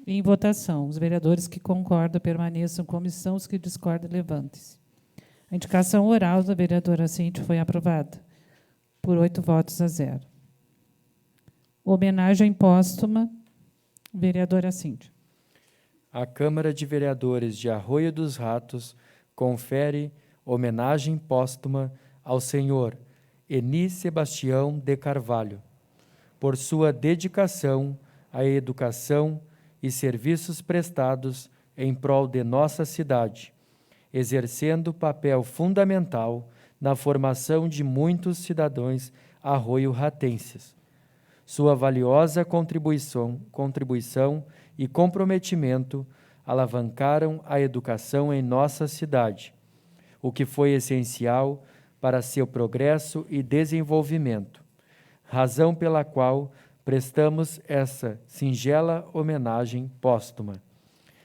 em votação. Os vereadores que concordam permaneçam como estão, os que discordam, levantem-se. A indicação oral da vereadora Cíntia foi aprovada por 8 votos a 0. Homenagem póstuma, vereadora Cíntia. A Câmara de Vereadores de Arroio dos Ratos confere homenagem póstuma ao senhor Eni Sebastião de Carvalho, por sua dedicação à educação e serviços prestados em prol de nossa cidade, exercendo papel fundamental na formação de muitos cidadãos arroio-ratenses. Sua valiosa contribuição e comprometimento alavancaram a educação em nossa cidade, o que foi essencial para seu progresso e desenvolvimento, razão pela qual prestamos essa singela homenagem póstuma.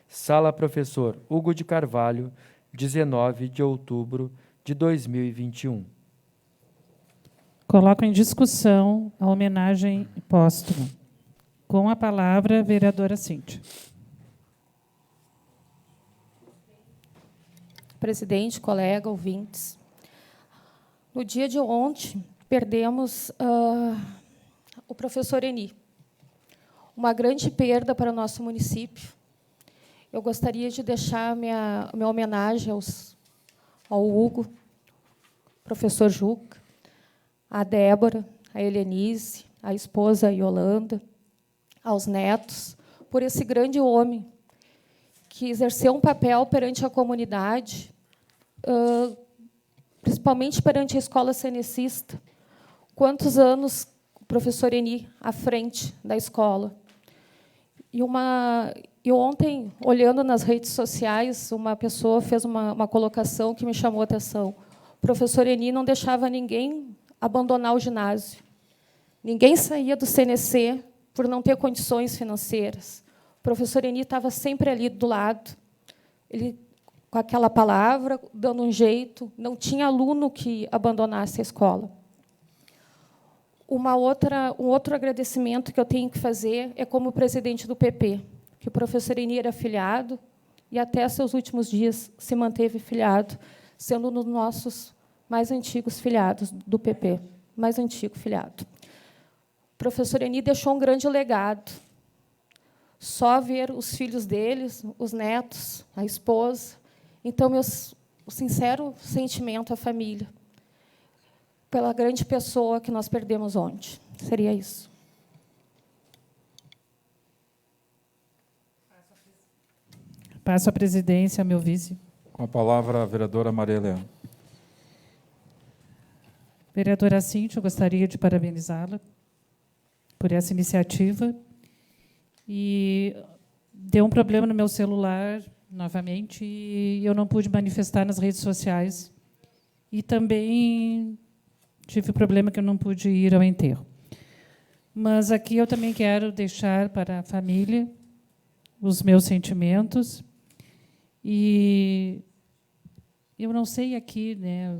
Sala Professor Hugo de Carvalho, 19 de outubro de 2021. Coloco em discussão a homenagem póstuma. Com a palavra, vereadora Cíntia. Presidente, colega, ouvintes. No dia de ontem, perdemos o professor Eni. Uma grande perda para o nosso município. Eu gostaria de deixar minha homenagem ao Hugo, professor Juca, a Débora, a Helenise, a esposa Yolanda, aos netos, por esse grande homem que exerceu um papel perante a comunidade, principalmente perante a escola cenecista. Quantos anos o professor Eni à frente da escola? E ontem, olhando nas redes sociais, uma pessoa fez uma colocação que me chamou a atenção. O professor Eni não deixava ninguém abandonar o ginásio. Ninguém saía do CNC por não ter condições financeiras. O professor Eni estava sempre ali do lado. Ele, com aquela palavra, dando um jeito, não tinha aluno que abandonasse a escola. Um outro agradecimento que eu tenho que fazer é como presidente do PP, que o professor Eni era filiado e, até seus últimos dias, se manteve filiado, sendo um dos nossos mais antigos filiados do PP, mais antigo filiado. O professor Eni deixou um grande legado só ver os filhos deles, os netos, a esposa. Então, o sincero sentimento à família, pela grande pessoa que nós perdemos ontem. Seria isso. Passo a presidência ao meu vice. Com a palavra, a vereadora Maria Helena. Vereadora Cíntia, eu gostaria de parabenizá-la por essa iniciativa. E deu um problema no meu celular, novamente, e eu não pude manifestar nas redes sociais. E também tive problema que eu não pude ir ao enterro. Mas aqui eu também quero deixar para a família os meus sentimentos. E eu não sei aqui, né,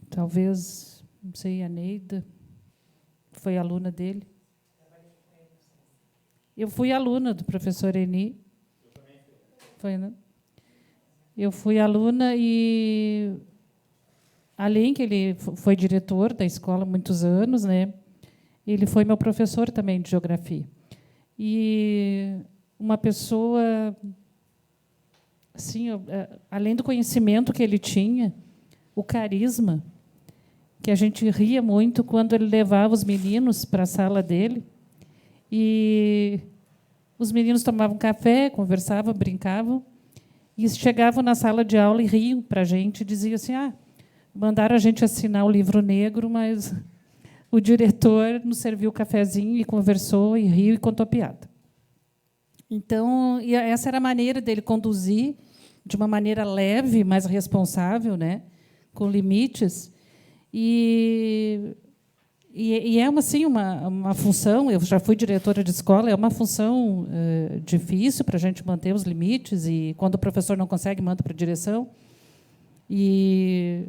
talvez, não sei, a Neida, foi aluna dele. Eu fui aluna do professor Eni. Foi, né? Eu fui aluna e, além que ele foi diretor da escola há muitos anos, né, ele foi meu professor também de geografia. E uma pessoa, assim, além do conhecimento que ele tinha, o carisma, que a gente ria muito quando ele levava os meninos para a sala dele, e os meninos tomavam café, conversavam, brincavam, e chegavam na sala de aula e riam para a gente, e diziam assim, mandaram a gente assinar o livro negro, mas o diretor nos serviu o cafezinho e conversou, e riu e contou piada. Então, e essa era a maneira dele conduzir, de uma maneira leve, mas responsável, né, com limites. E é assim, uma função, eu já fui diretora de escola, é uma função difícil para a gente manter os limites, e quando o professor não consegue, manda para a direção. E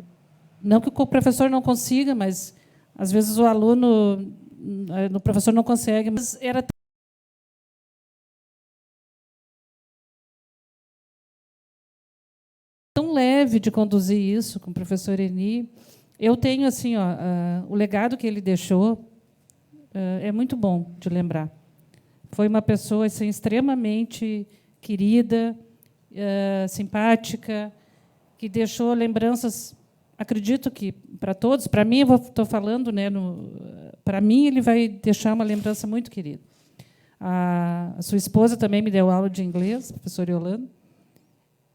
não que o professor não consiga, mas, às vezes, o professor não consegue, mas era tão leve de conduzir isso com o professor Eni. Eu tenho assim, o legado que ele deixou é muito bom de lembrar. Foi uma pessoa assim, extremamente querida, simpática, que deixou lembranças, acredito que para todos, para mim, eu estou falando, né, para mim, ele vai deixar uma lembrança muito querida. A sua esposa também me deu aula de inglês, a professora Yolanda.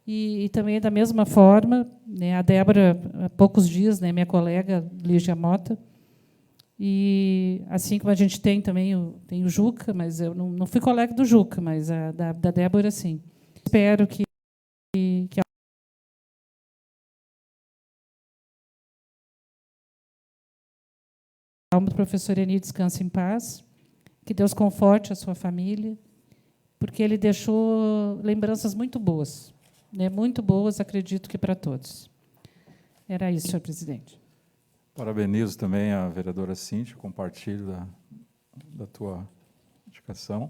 E também, da mesma forma, né, a Débora, há poucos dias, né, minha colega, Lígia Mota. E, assim como a gente tem também tem o Juca, mas eu não fui colega do Juca, mas da Débora, sim. Espero que a alma do professor Eni descanse em paz, que Deus conforte a sua família, porque ele deixou lembranças muito boas. Muito boas, acredito que para todos. Era isso, senhor presidente. Parabenizo também a vereadora Cíntia, compartilho da tua indicação,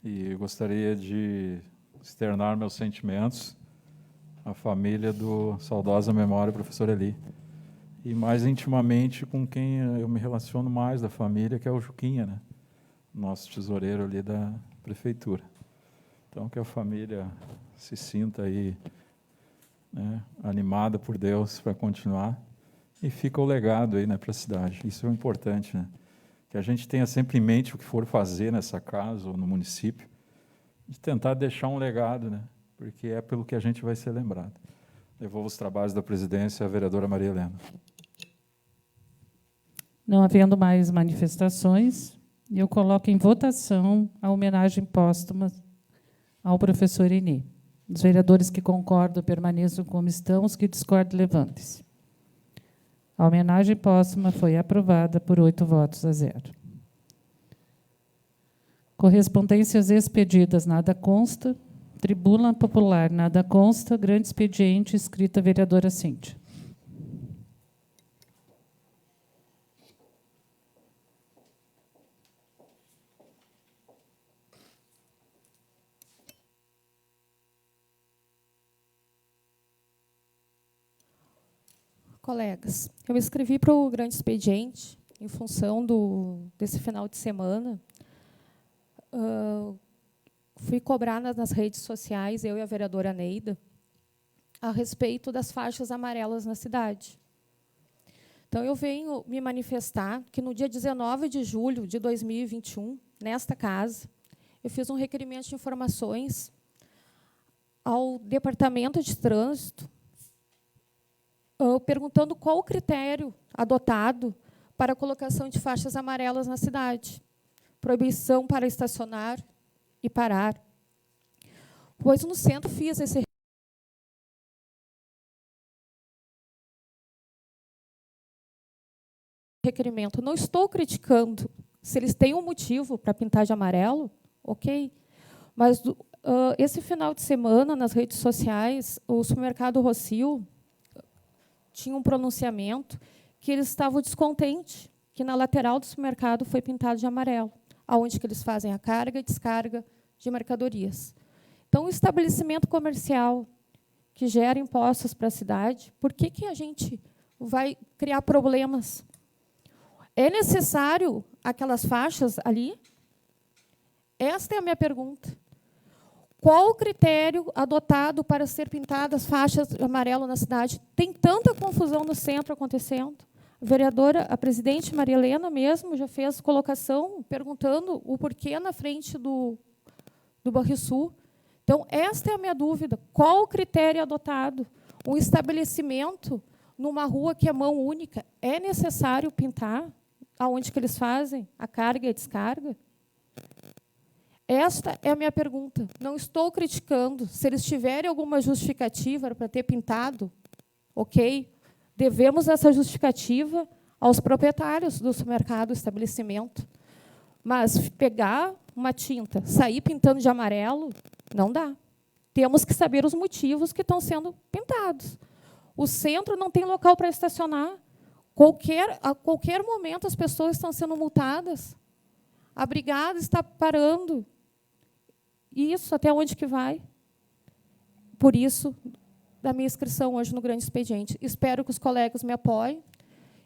e gostaria de externar meus sentimentos à família do saudosa memória professor Eli, e mais intimamente com quem eu me relaciono mais da família, que é o Juquinha, né? Nosso tesoureiro ali da prefeitura. Então, que a família se sinta aí, né, animada por Deus para continuar, e fica o legado aí, né, para a cidade. Isso é importante, né? Que a gente tenha sempre em mente o que for fazer nessa casa ou no município, de tentar deixar um legado, né? Porque é pelo que a gente vai ser lembrado. Devolvo os trabalhos da presidência à vereadora Maria Helena. Não havendo mais manifestações, eu coloco em votação a homenagem póstuma ao professor Eni. Os vereadores que concordam permaneçam como estão, os que discordam, levantem-se. A homenagem póstuma foi aprovada por 8 votos a 0. Correspondências expedidas, nada consta. Tribuna popular, nada consta. Grande expediente, escrita vereadora Cíntia. Colegas, eu me inscrevi para o grande expediente em função desse final de semana. fui cobrar nas redes sociais, eu e a vereadora Neida, a respeito das faixas amarelas na cidade. Então, eu venho me manifestar que, no dia 19 de julho de 2021, nesta casa, eu fiz um requerimento de informações ao Departamento de Trânsito, perguntando qual o critério adotado para a colocação de faixas amarelas na cidade. Proibição para estacionar e parar. Pois, no centro, fiz esse requerimento. Não estou criticando. Se eles têm um motivo para pintar de amarelo, ok. Mas, esse final de semana, nas redes sociais, o supermercado Rossio tinha um pronunciamento que eles estavam descontentes, que na lateral do supermercado foi pintado de amarelo, aonde que eles fazem a carga e descarga de mercadorias. Então, o estabelecimento comercial que gera impostos para a cidade, por que que a gente vai criar problemas? É necessário aquelas faixas ali? Esta é a minha pergunta. Qual o critério adotado para ser pintadas faixas de amarelo na cidade? Tem tanta confusão no centro acontecendo. A vereadora, a presidente Maria Helena mesmo já fez colocação perguntando o porquê na frente do Banrisul. Então, esta é a minha dúvida. Qual o critério adotado? Um estabelecimento numa rua que é mão única, é necessário pintar aonde que eles fazem a carga e a descarga? Esta é a minha pergunta. Não estou criticando. Se eles tiverem alguma justificativa para ter pintado, ok, devemos essa justificativa aos proprietários do supermercado, estabelecimento. Mas pegar uma tinta, sair pintando de amarelo, não dá. Temos que saber os motivos que estão sendo pintados. O centro não tem local para estacionar. A qualquer momento as pessoas estão sendo multadas. A brigada está parando. Isso, até onde que vai? Por isso, da minha inscrição hoje no grande expediente. Espero que os colegas me apoiem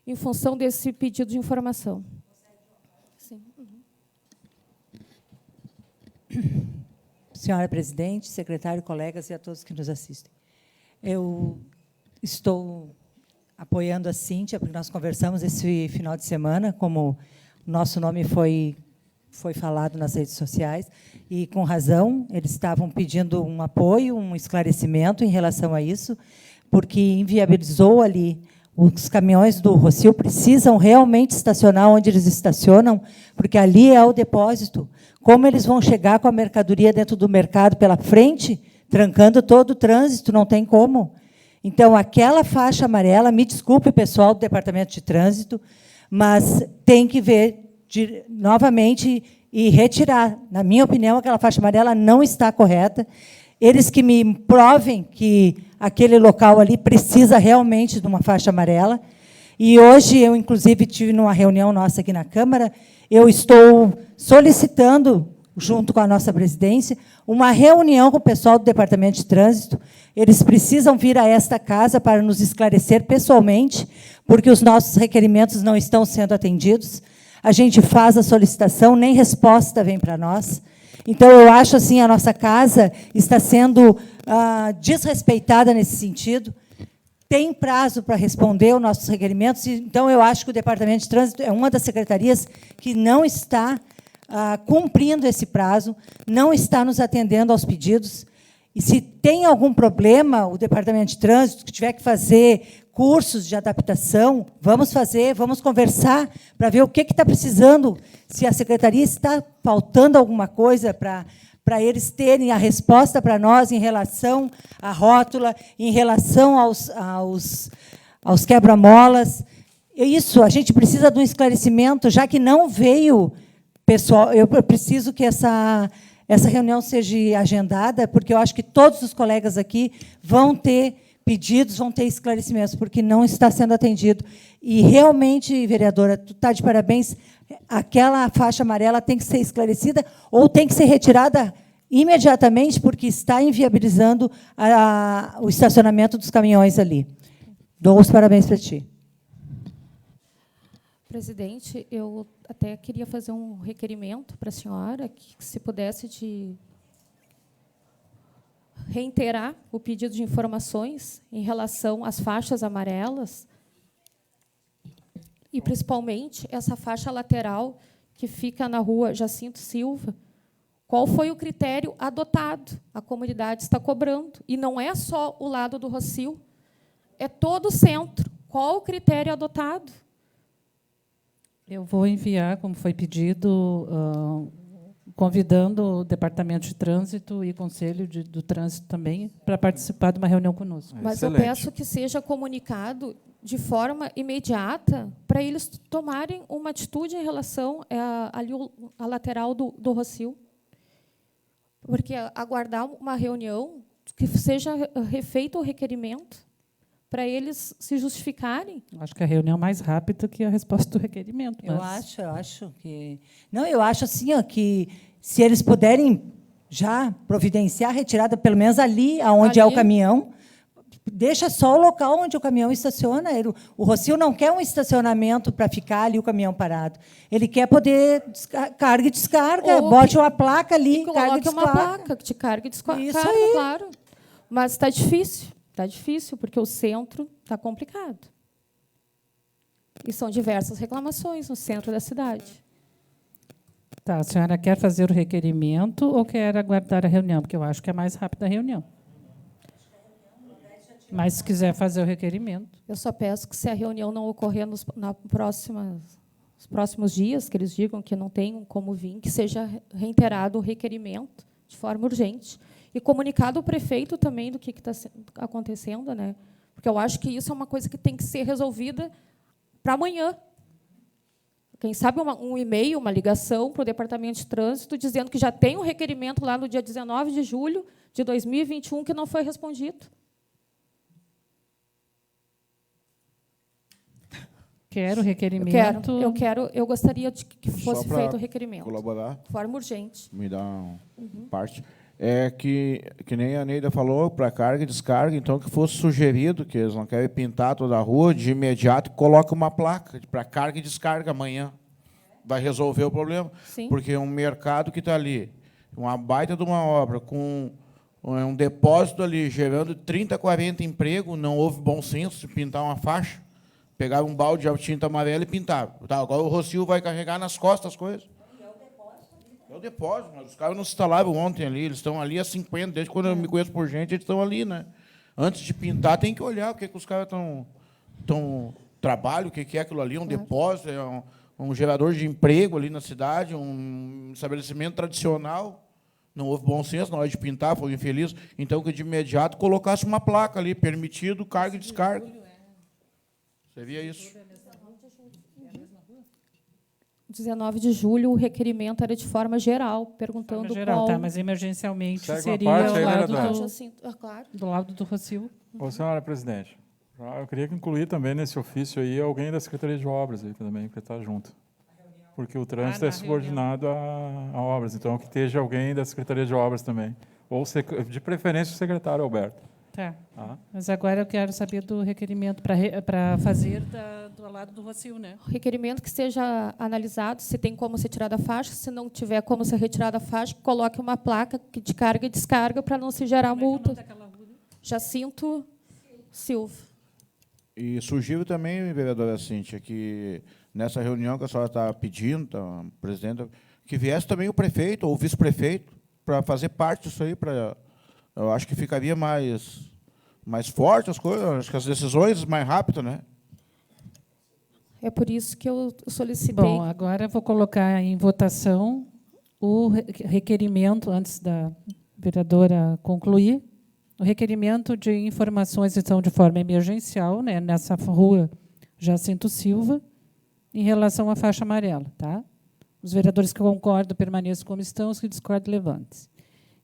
em função desse pedido de informação. Sim. Senhora presidente, secretário, colegas e a todos que nos assistem. Eu estou apoiando a Cíntia, porque nós conversamos esse final de semana, como o nosso nome foi falado nas redes sociais, e, com razão, eles estavam pedindo um apoio, um esclarecimento em relação a isso, porque inviabilizou ali. Os caminhões do Rossio precisam realmente estacionar onde eles estacionam, porque ali é o depósito. Como eles vão chegar com a mercadoria dentro do mercado pela frente, trancando todo o trânsito? Não tem como. Então, aquela faixa amarela, me desculpe, pessoal do Departamento de Trânsito, mas tem que ver novamente e retirar. Na minha opinião, aquela faixa amarela não está correta. Eles que me provem que aquele local ali precisa realmente de uma faixa amarela. E hoje, eu, inclusive, tive numa reunião nossa aqui na Câmara, eu estou solicitando, junto com a nossa presidência, uma reunião com o pessoal do Departamento de Trânsito. Eles precisam vir a esta casa para nos esclarecer pessoalmente, porque os nossos requerimentos não estão sendo atendidos. A gente faz a solicitação, nem resposta vem para nós. Então, eu acho assim, a nossa casa está sendo desrespeitada nesse sentido. Tem prazo para responder os nossos requerimentos, então eu acho que o Departamento de Trânsito é uma das secretarias que não está cumprindo esse prazo, não está nos atendendo aos pedidos. E, se tem algum problema, o Departamento de Trânsito, que tiver que fazer cursos de adaptação, vamos fazer, vamos conversar para ver o que está precisando, se a secretaria está faltando alguma coisa para eles terem a resposta para nós em relação à rótula, em relação aos quebra-molas. Isso, a gente precisa de um esclarecimento, já que não veio, pessoal, eu preciso que essa reunião seja agendada, porque eu acho que todos os colegas aqui vão ter pedidos, vão ter esclarecimentos, porque não está sendo atendido. E, realmente, vereadora, tu está de parabéns, aquela faixa amarela tem que ser esclarecida ou tem que ser retirada imediatamente, porque está inviabilizando o estacionamento dos caminhões ali. Dou os parabéns para ti. Presidente, eu até queria fazer um requerimento para a senhora, que, se pudesse, de reiterar o pedido de informações em relação às faixas amarelas e, principalmente, essa faixa lateral que fica na rua Jacinto Silva. Qual foi o critério adotado? A comunidade está cobrando. E não é só o lado do Rossio, é todo o centro. Qual o critério adotado? Eu vou enviar, como foi pedido, convidando o Departamento de Trânsito e Conselho do Trânsito também para participar de uma reunião conosco. Mas Excelente. eu peço que seja comunicado de forma imediata para eles tomarem uma atitude em relação à lateral do Rossio. Porque aguardar uma reunião que seja refeito o requerimento para eles se justificarem. Acho que a reunião é mais rápida que a resposta do requerimento. Eu mas- acho que... Não, eu acho assim, ó, que se eles puderem já providenciar a retirada, pelo menos ali onde é o Ali. caminhão, deixa só o local onde o caminhão estaciona. O Rossio não quer um estacionamento para ficar ali o caminhão parado. Ele quer poder carga e descarga. Ou Bote que- uma placa ali, E carga e coloque uma descarga. placa de carga e descarga, Isso aí. claro. Mas está difícil, porque o centro está complicado. E são diversas reclamações no centro da cidade. Tá, a senhora quer fazer o requerimento ou quer aguardar a reunião? Porque eu acho que é mais rápida a reunião. Mas se quiser fazer o requerimento. Eu só peço que, se a reunião não ocorrer nos próximos dias, que eles digam que não tem como vir, que seja reiterado o requerimento de forma urgente e comunicado ao prefeito também do que está acontecendo, né? Porque eu acho que isso é uma coisa que tem que ser resolvida para amanhã. Quem sabe um e-mail, uma ligação para o Departamento de Trânsito dizendo que já tem um requerimento lá no dia 19 de julho de 2021 que não foi respondido. Quero o requerimento. Eu gostaria de que Só fosse pra feito o requerimento, colaborar, de forma urgente. me dá parte. É que nem a Neida falou, para carga e descarga, então que fosse sugerido, que eles não querem pintar toda a rua, de imediato coloque uma placa para carga e descarga amanhã. Vai resolver o problema. Sim. Porque um mercado que está ali, uma baita de uma obra, com um depósito ali, gerando 30, 40 empregos, não houve bom senso de pintar uma faixa. Pegava um balde de tinta amarela e pintava. Tá, agora o Rossio vai carregar nas costas as coisas. É o depósito, mas os caras não se instalaram ontem ali, eles estão ali há 50, desde quando eu me conheço por gente, eles estão ali, né? Antes de pintar, tem que olhar o que os caras estão trabalho, o que é aquilo ali, um depósito, é um gerador de emprego ali na cidade, um estabelecimento tradicional. Não houve bom senso na hora de pintar, foi infeliz. Então, que de imediato colocasse uma placa ali, permitido carga e descarga. Você via isso? 19 de julho, o requerimento era de forma geral, perguntando Forma geral, qual... tá, mas emergencialmente Segue uma seria parte aí, ao lado vereador. Claro. do lado do Rossio. Ô, senhora presidente, eu queria incluir também nesse ofício aí alguém da Secretaria de Obras aí também, para estar junto. Porque o trânsito na é subordinado a obras, então que esteja alguém da Secretaria de Obras também. Ou, de preferência, o secretário Alberto. Tá. Tá? Mas agora eu quero saber do requerimento para fazer do lado do Rossio, né? O requerimento que seja analisado, se tem como ser tirada a faixa, se não tiver como ser retirada a faixa, coloque uma placa de carga e descarga para não se gerar multa. Jacinto Silva. E sugiro também, vereadora Cíntia, que nessa reunião que a senhora está pedindo, tá, presidenta, que viesse também o prefeito ou o vice-prefeito para fazer parte disso aí. Eu acho que ficaria mais forte as coisas, acho que as decisões mais rápidas, né? É por isso que eu solicitei. Bom, agora eu vou colocar em votação o requerimento, antes da vereadora concluir, o requerimento de informações então, de forma emergencial, né, nessa rua Jacinto Silva, em relação à faixa amarela. Tá? Os vereadores que concordam permaneçam como estão, os que discordam, levante-se.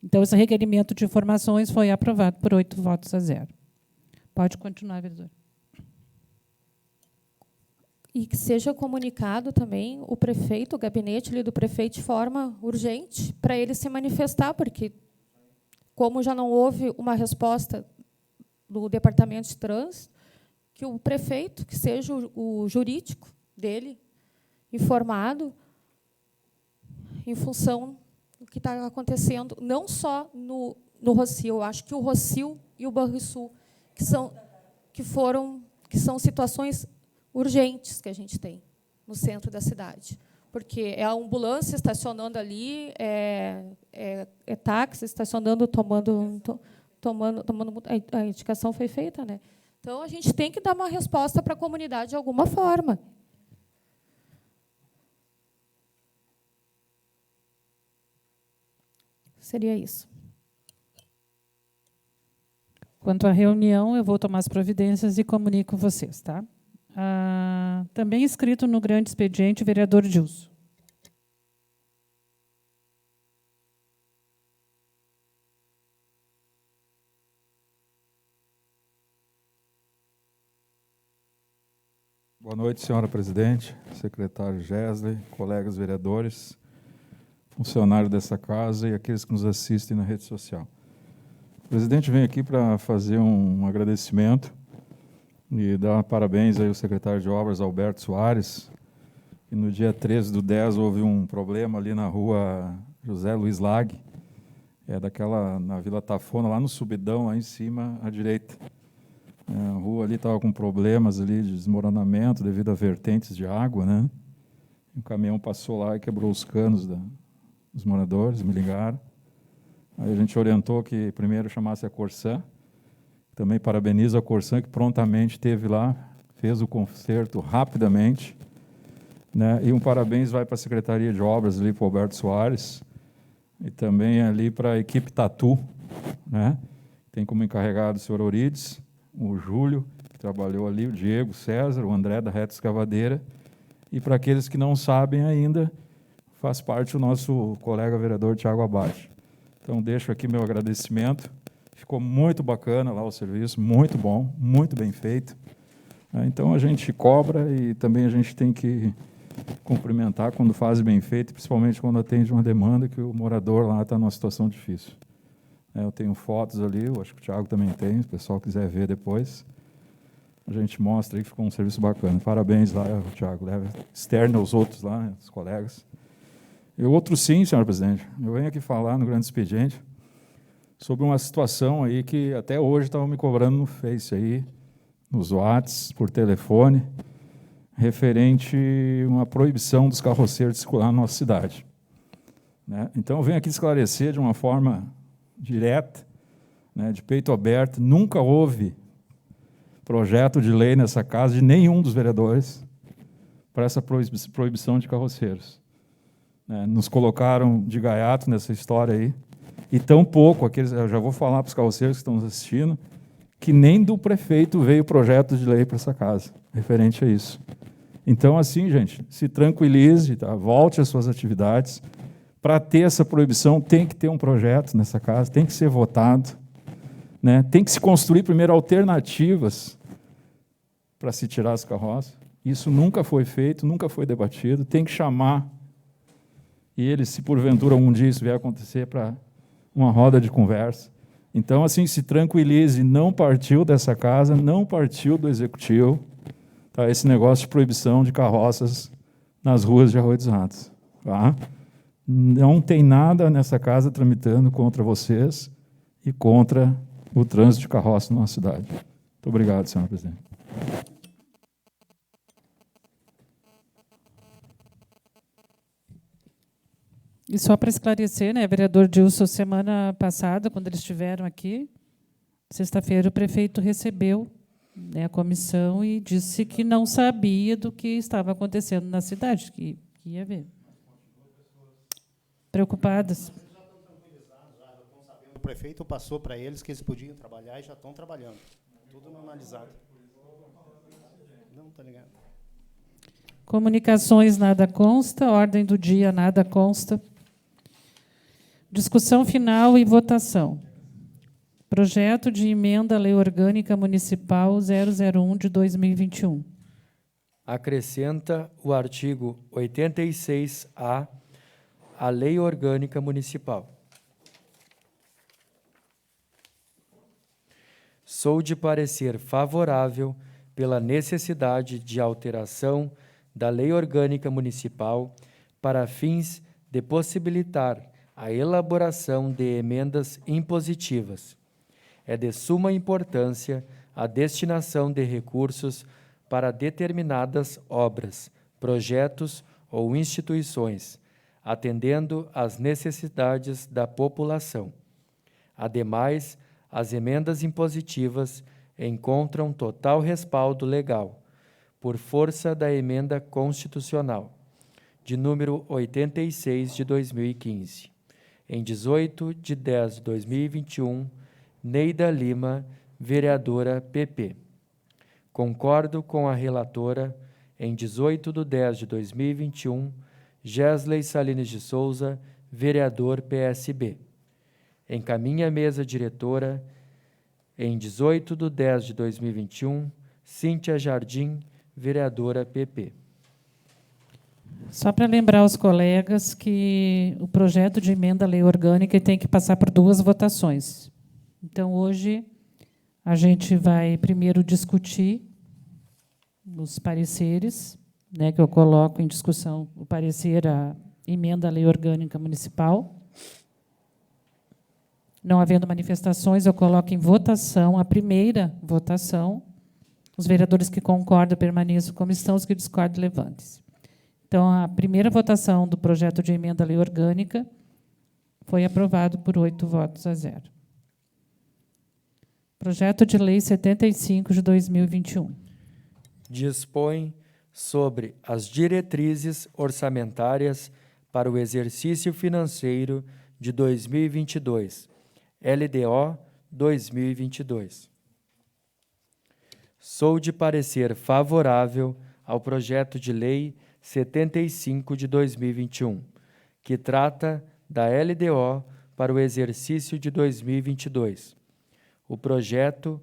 Então, esse requerimento de informações foi aprovado por 8 votos a 0. Pode continuar, vereador. E que seja comunicado também o prefeito, o gabinete ali do prefeito, de forma urgente, para ele se manifestar, porque, como já não houve uma resposta do Departamento de Trânsito, que o prefeito, que seja o jurídico dele, informado em função do que está acontecendo, não só no Rossio. Eu acho que o Rossio e o Banrisul, que são situações urgentes que a gente tem no centro da cidade. Porque é a ambulância estacionando ali, é táxi estacionando, tomando. A indicação foi feita, né? Então, a gente tem que dar uma resposta para a comunidade de alguma forma. Seria isso. Quanto à reunião, eu vou tomar as providências e comunico vocês, tá? Também escrito no grande expediente, vereador Dilson. Boa noite, senhora presidente, secretário Gesley, colegas vereadores, funcionários dessa casa e aqueles que nos assistem na rede social. O presidente vem aqui para fazer um agradecimento e dar parabéns aí ao secretário de Obras, Alberto Soares, que no dia 13/10 houve um problema ali na rua José Luiz Lag, na Vila Tafona, lá no subidão, lá em cima, à direita. A rua ali estava com problemas ali de desmoronamento devido a vertentes de água, né? Um caminhão passou lá e quebrou os canos dos moradores, me ligaram. Aí a gente orientou que primeiro chamasse a Corsan. Também parabenizo a Corsan, que prontamente esteve lá, fez o conserto rapidamente, né? E um parabéns vai para a Secretaria de Obras, ali para o Alberto Soares, e também ali para a equipe Tatu, né? Tem como encarregado o senhor Eurides, o Júlio, que trabalhou ali, o Diego, o César, o André da Reta Escavadeira, e para aqueles que não sabem ainda, faz parte o nosso colega vereador Tiago Abate. Então, deixo aqui meu agradecimento. Ficou muito bacana lá o serviço, muito bom, muito bem feito. Então, a gente cobra e também a gente tem que cumprimentar quando faz bem feito, principalmente quando atende uma demanda que o morador lá está numa situação difícil. Eu tenho fotos ali, eu acho que o Tiago também tem, se o pessoal quiser ver depois. A gente mostra aí que ficou um serviço bacana. Parabéns lá, Tiago. Externa aos outros lá, os colegas. E outro sim, senhor presidente. Eu venho aqui falar no grande expediente sobre uma situação aí que até hoje estavam me cobrando no Face aí, nos WhatsApp, por telefone, referente a uma proibição dos carroceiros de circular na nossa cidade. Né? Então, eu venho aqui esclarecer de uma forma direta, né, de peito aberto. Nunca houve projeto de lei nessa casa de nenhum dos vereadores para essa proibição de carroceiros. Nos colocaram de gaiato nessa história aí, e tão pouco, eu já vou falar para os carroceiros que estão nos assistindo, que nem do prefeito veio projeto de lei para essa casa, referente a isso. Então, assim, gente, se tranquilize, tá? Volte às suas atividades. Para ter essa proibição, tem que ter um projeto nessa casa, tem que ser votado, né? Tem que se construir primeiro alternativas para se tirar as carroças. Isso nunca foi feito, nunca foi debatido, tem que chamar, e eles, se porventura um dia isso vier acontecer, para uma roda de conversa. Então, assim, se tranquilize, não partiu dessa casa, não partiu do Executivo, tá? Esse negócio de proibição de carroças nas ruas de Arroio dos Ratos. Tá? Não tem nada nessa casa tramitando contra vocês e contra o trânsito de carroça na nossa cidade. Muito obrigado, senhor presidente. E só para esclarecer, né, vereador Dilson, semana passada, quando eles estiveram aqui, sexta-feira, o prefeito recebeu, né, a comissão e disse que não sabia do que estava acontecendo na cidade, que ia ver. Preocupadas. O prefeito passou para eles que eles podiam trabalhar e já estão trabalhando. Tudo normalizado. Não, está ligado. Comunicações, nada consta. Ordem do dia, nada consta. Discussão final e votação. Projeto de emenda à Lei Orgânica Municipal 001 de 2021. Acrescenta o artigo 86A à Lei Orgânica Municipal. Sou de parecer favorável pela necessidade de alteração da Lei Orgânica Municipal para fins de possibilitar a elaboração de emendas impositivas. É de suma importância a destinação de recursos para determinadas obras, projetos ou instituições, atendendo às necessidades da população. Ademais, as emendas impositivas encontram total respaldo legal, por força da Emenda Constitucional, de número 86 de 2015. Em 18/10/2021, Neida Lima, vereadora PP. Concordo com a relatora, em 18/10/2021, Gesley Salines de Souza, vereador PSB. Encaminha a mesa diretora, em 18/10/2021, Cíntia Jardim, vereadora PP. Só para lembrar aos colegas que o projeto de emenda à lei orgânica tem que passar por 2 votações. Então, hoje, a gente vai primeiro discutir os pareceres, né, que eu coloco em discussão o parecer à emenda à lei orgânica municipal. Não havendo manifestações, eu coloco em votação, a primeira votação. Os vereadores que concordam permaneçam como estão, os que discordam, levantem-se. Então, a primeira votação do projeto de emenda à lei orgânica foi aprovado por 8-0. Projeto de lei 75 de 2021. Dispõe sobre as diretrizes orçamentárias para o exercício financeiro de 2022, LDO 2022. Sou de parecer favorável ao projeto de lei 75 de 2021, que trata da LDO para o exercício de 2022. O projeto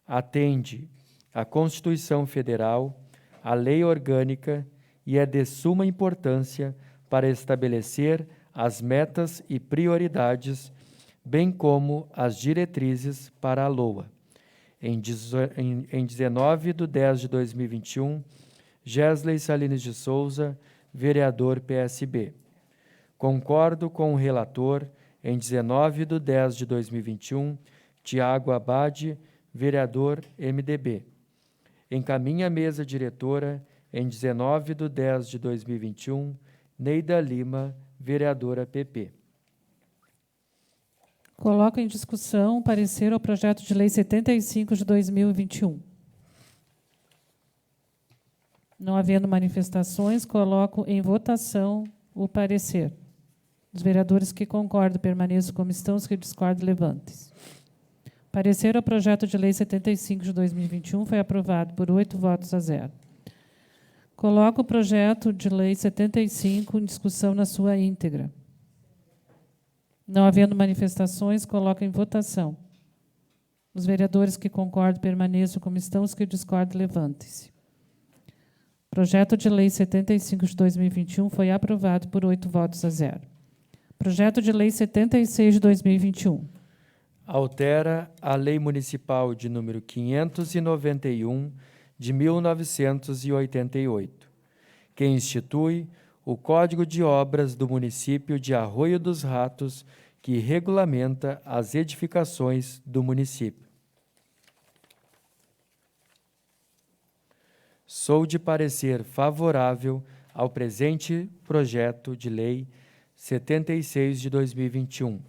atende à Constituição Federal, à Lei Orgânica e é de suma importância para estabelecer as metas e prioridades, bem como as diretrizes para a LOA. Em 19/10/2021, Gesley Salines de Souza, vereador PSB. Concordo com o relator, em 19/10/2021, Tiago Abade, vereador MDB. Encaminha a mesa diretora, em 19/10/2021, Neida Lima, vereadora PP. Coloco em discussão o parecer ao projeto de lei 75 de 2021. Não havendo manifestações, coloco em votação o parecer. Os vereadores que concordam permaneçam como estão, os que discordam, levantem-se. Parecer ao projeto de lei 75 de 2021 foi aprovado por 8-0. Coloco o projeto de lei 75 em discussão na sua íntegra. Não havendo manifestações, coloco em votação. Os vereadores que concordam permaneçam como estão, os que discordam, levantem-se. Projeto de lei 75 de 2021 foi aprovado por 8-0. Projeto de lei 76 de 2021. Altera a Lei Municipal de número 591 de 1988, que institui o Código de Obras do município de Arroio dos Ratos, que regulamenta as edificações do município. Sou de parecer favorável ao presente projeto de lei 76 de 2021,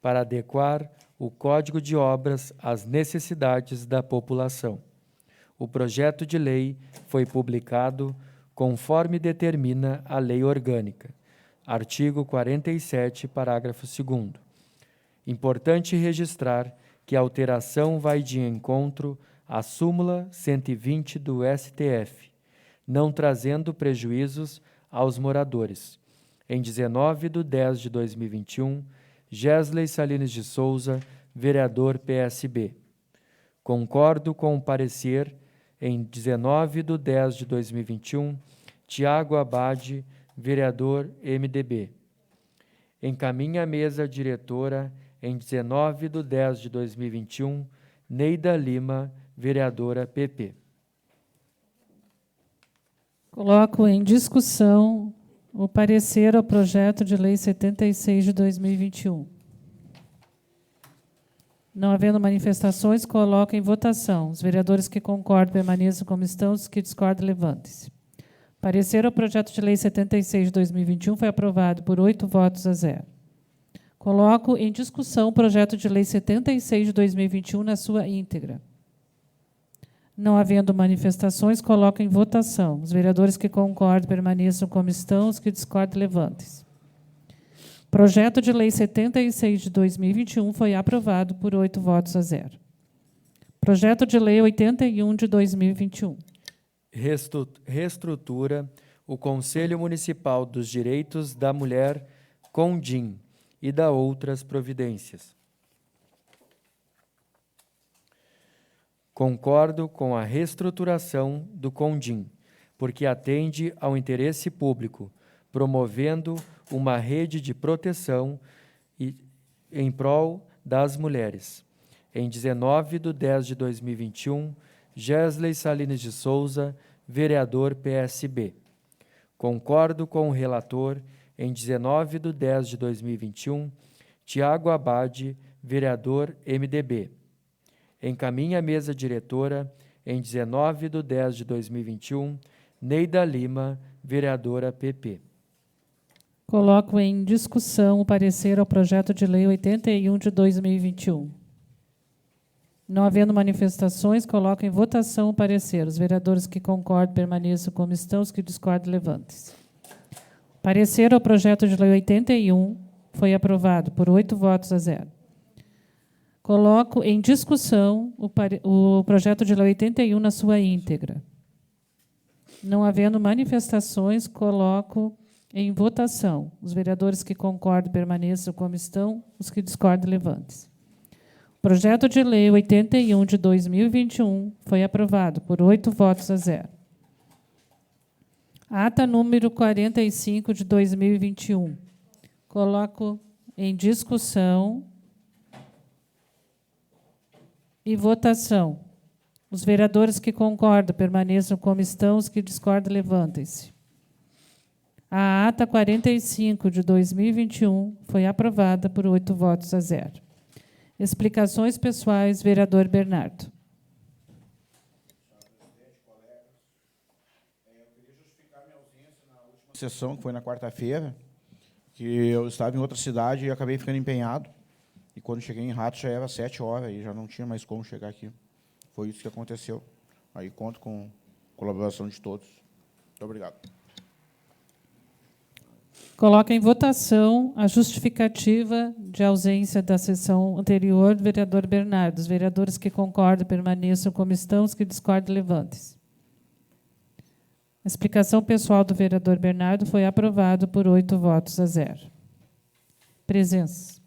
para adequar o Código de Obras às necessidades da população. O projeto de lei foi publicado conforme determina a Lei Orgânica, artigo 47, parágrafo 2º. Importante registrar que a alteração vai de encontro à súmula 120 do STF, não trazendo prejuízos aos moradores. Em 19/10/2021, Gesley Salines de Souza, vereador PSB. Concordo com o parecer, em 19/10/2021, Tiago Abade, vereador MDB. Encaminha a mesa diretora, em 19/10/2021, Neida Lima, vereadora PP. Coloco em discussão o parecer ao projeto de lei 76 de 2021. Não havendo manifestações, coloco em votação. Os vereadores que concordam permaneçam como estão, os que discordam, levantem-se. Parecer ao projeto de lei 76 de 2021 foi aprovado por 8 votos a 0. Coloco em discussão o projeto de lei 76 de 2021 na sua íntegra. Não havendo manifestações, coloco em votação. Os vereadores que concordam permaneçam como estão, os que discordam, levantem-se. Projeto de lei 76 de 2021 foi aprovado por 8 votos a 0. Projeto de lei 81 de 2021. Reestrutura o Conselho Municipal dos Direitos da Mulher, CONDIM, e da outras providências. Concordo com a reestruturação do CONDIM, porque atende ao interesse público, promovendo uma rede de proteção em prol das mulheres. Em 19/10/2021, Gesley Salines de Souza, vereador PSB. Concordo com o relator em 19/10/2021, Tiago Abade, vereador MDB. Encaminha a mesa diretora em 19/10/2021, Neida Lima, vereadora PP. Coloco em discussão o parecer ao projeto de lei 81 de 2021. Não havendo manifestações, coloco em votação o parecer. Os vereadores que concordam permaneçam como estão, os que discordam, levantem-se. Parecer ao projeto de lei 81 foi aprovado por 8 votos a 0. Coloco em discussão o projeto de lei 81 na sua íntegra. Não havendo manifestações, coloco em votação. Os vereadores que concordam permaneçam como estão, os que discordam, levantem-se. O projeto de lei 81 de 2021 foi aprovado por 8 votos a 0. Ata número 45 de 2021. Coloco em discussão e votação. Os vereadores que concordam permaneçam como estão, os que discordam, levantem-se. A ata 45 de 2021 foi aprovada por 8 votos a 0. Explicações pessoais, vereador Bernardo. Sessão que foi na quarta-feira, que eu estava em outra cidade e acabei ficando empenhado. E quando cheguei em Ratos já era 7 horas e já não tinha mais como chegar aqui. Foi isso que aconteceu. Aí conto com a colaboração de todos. Muito obrigado. Coloca em votação a justificativa de ausência da sessão anterior do vereador Bernardo. Os vereadores que concordam permaneçam como estão, os que discordam, levantem-se. A explicação pessoal do vereador Bernardo foi aprovado por 8 votos a 0. Presença.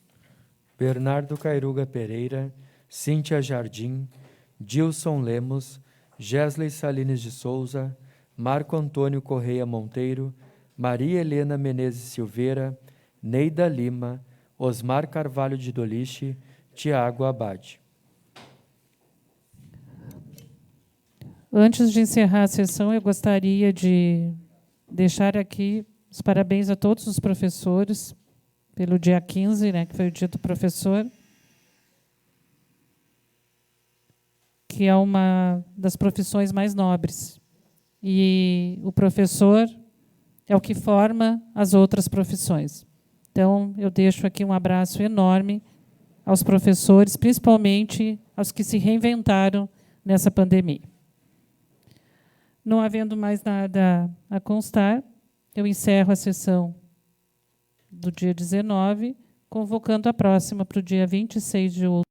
Bernardo Cairuga Pereira, Cíntia Jardim, Dilson Lemos, Gesley Salines de Souza, Marco Antônio Correia Monteiro, Maria Helena Menezes Silveira, Neida Lima, Osmar Carvalho de Doliche, Tiago Abade. Antes de encerrar a sessão, eu gostaria de deixar aqui os parabéns a todos os professores pelo dia 15, que foi o dia do professor, que é uma das profissões mais nobres. E o professor é o que forma as outras profissões. Então, eu deixo aqui um abraço enorme aos professores, principalmente aos que se reinventaram nessa pandemia. Não havendo mais nada a constar, eu encerro a sessão do dia 19, convocando a próxima para o dia 26 de outubro.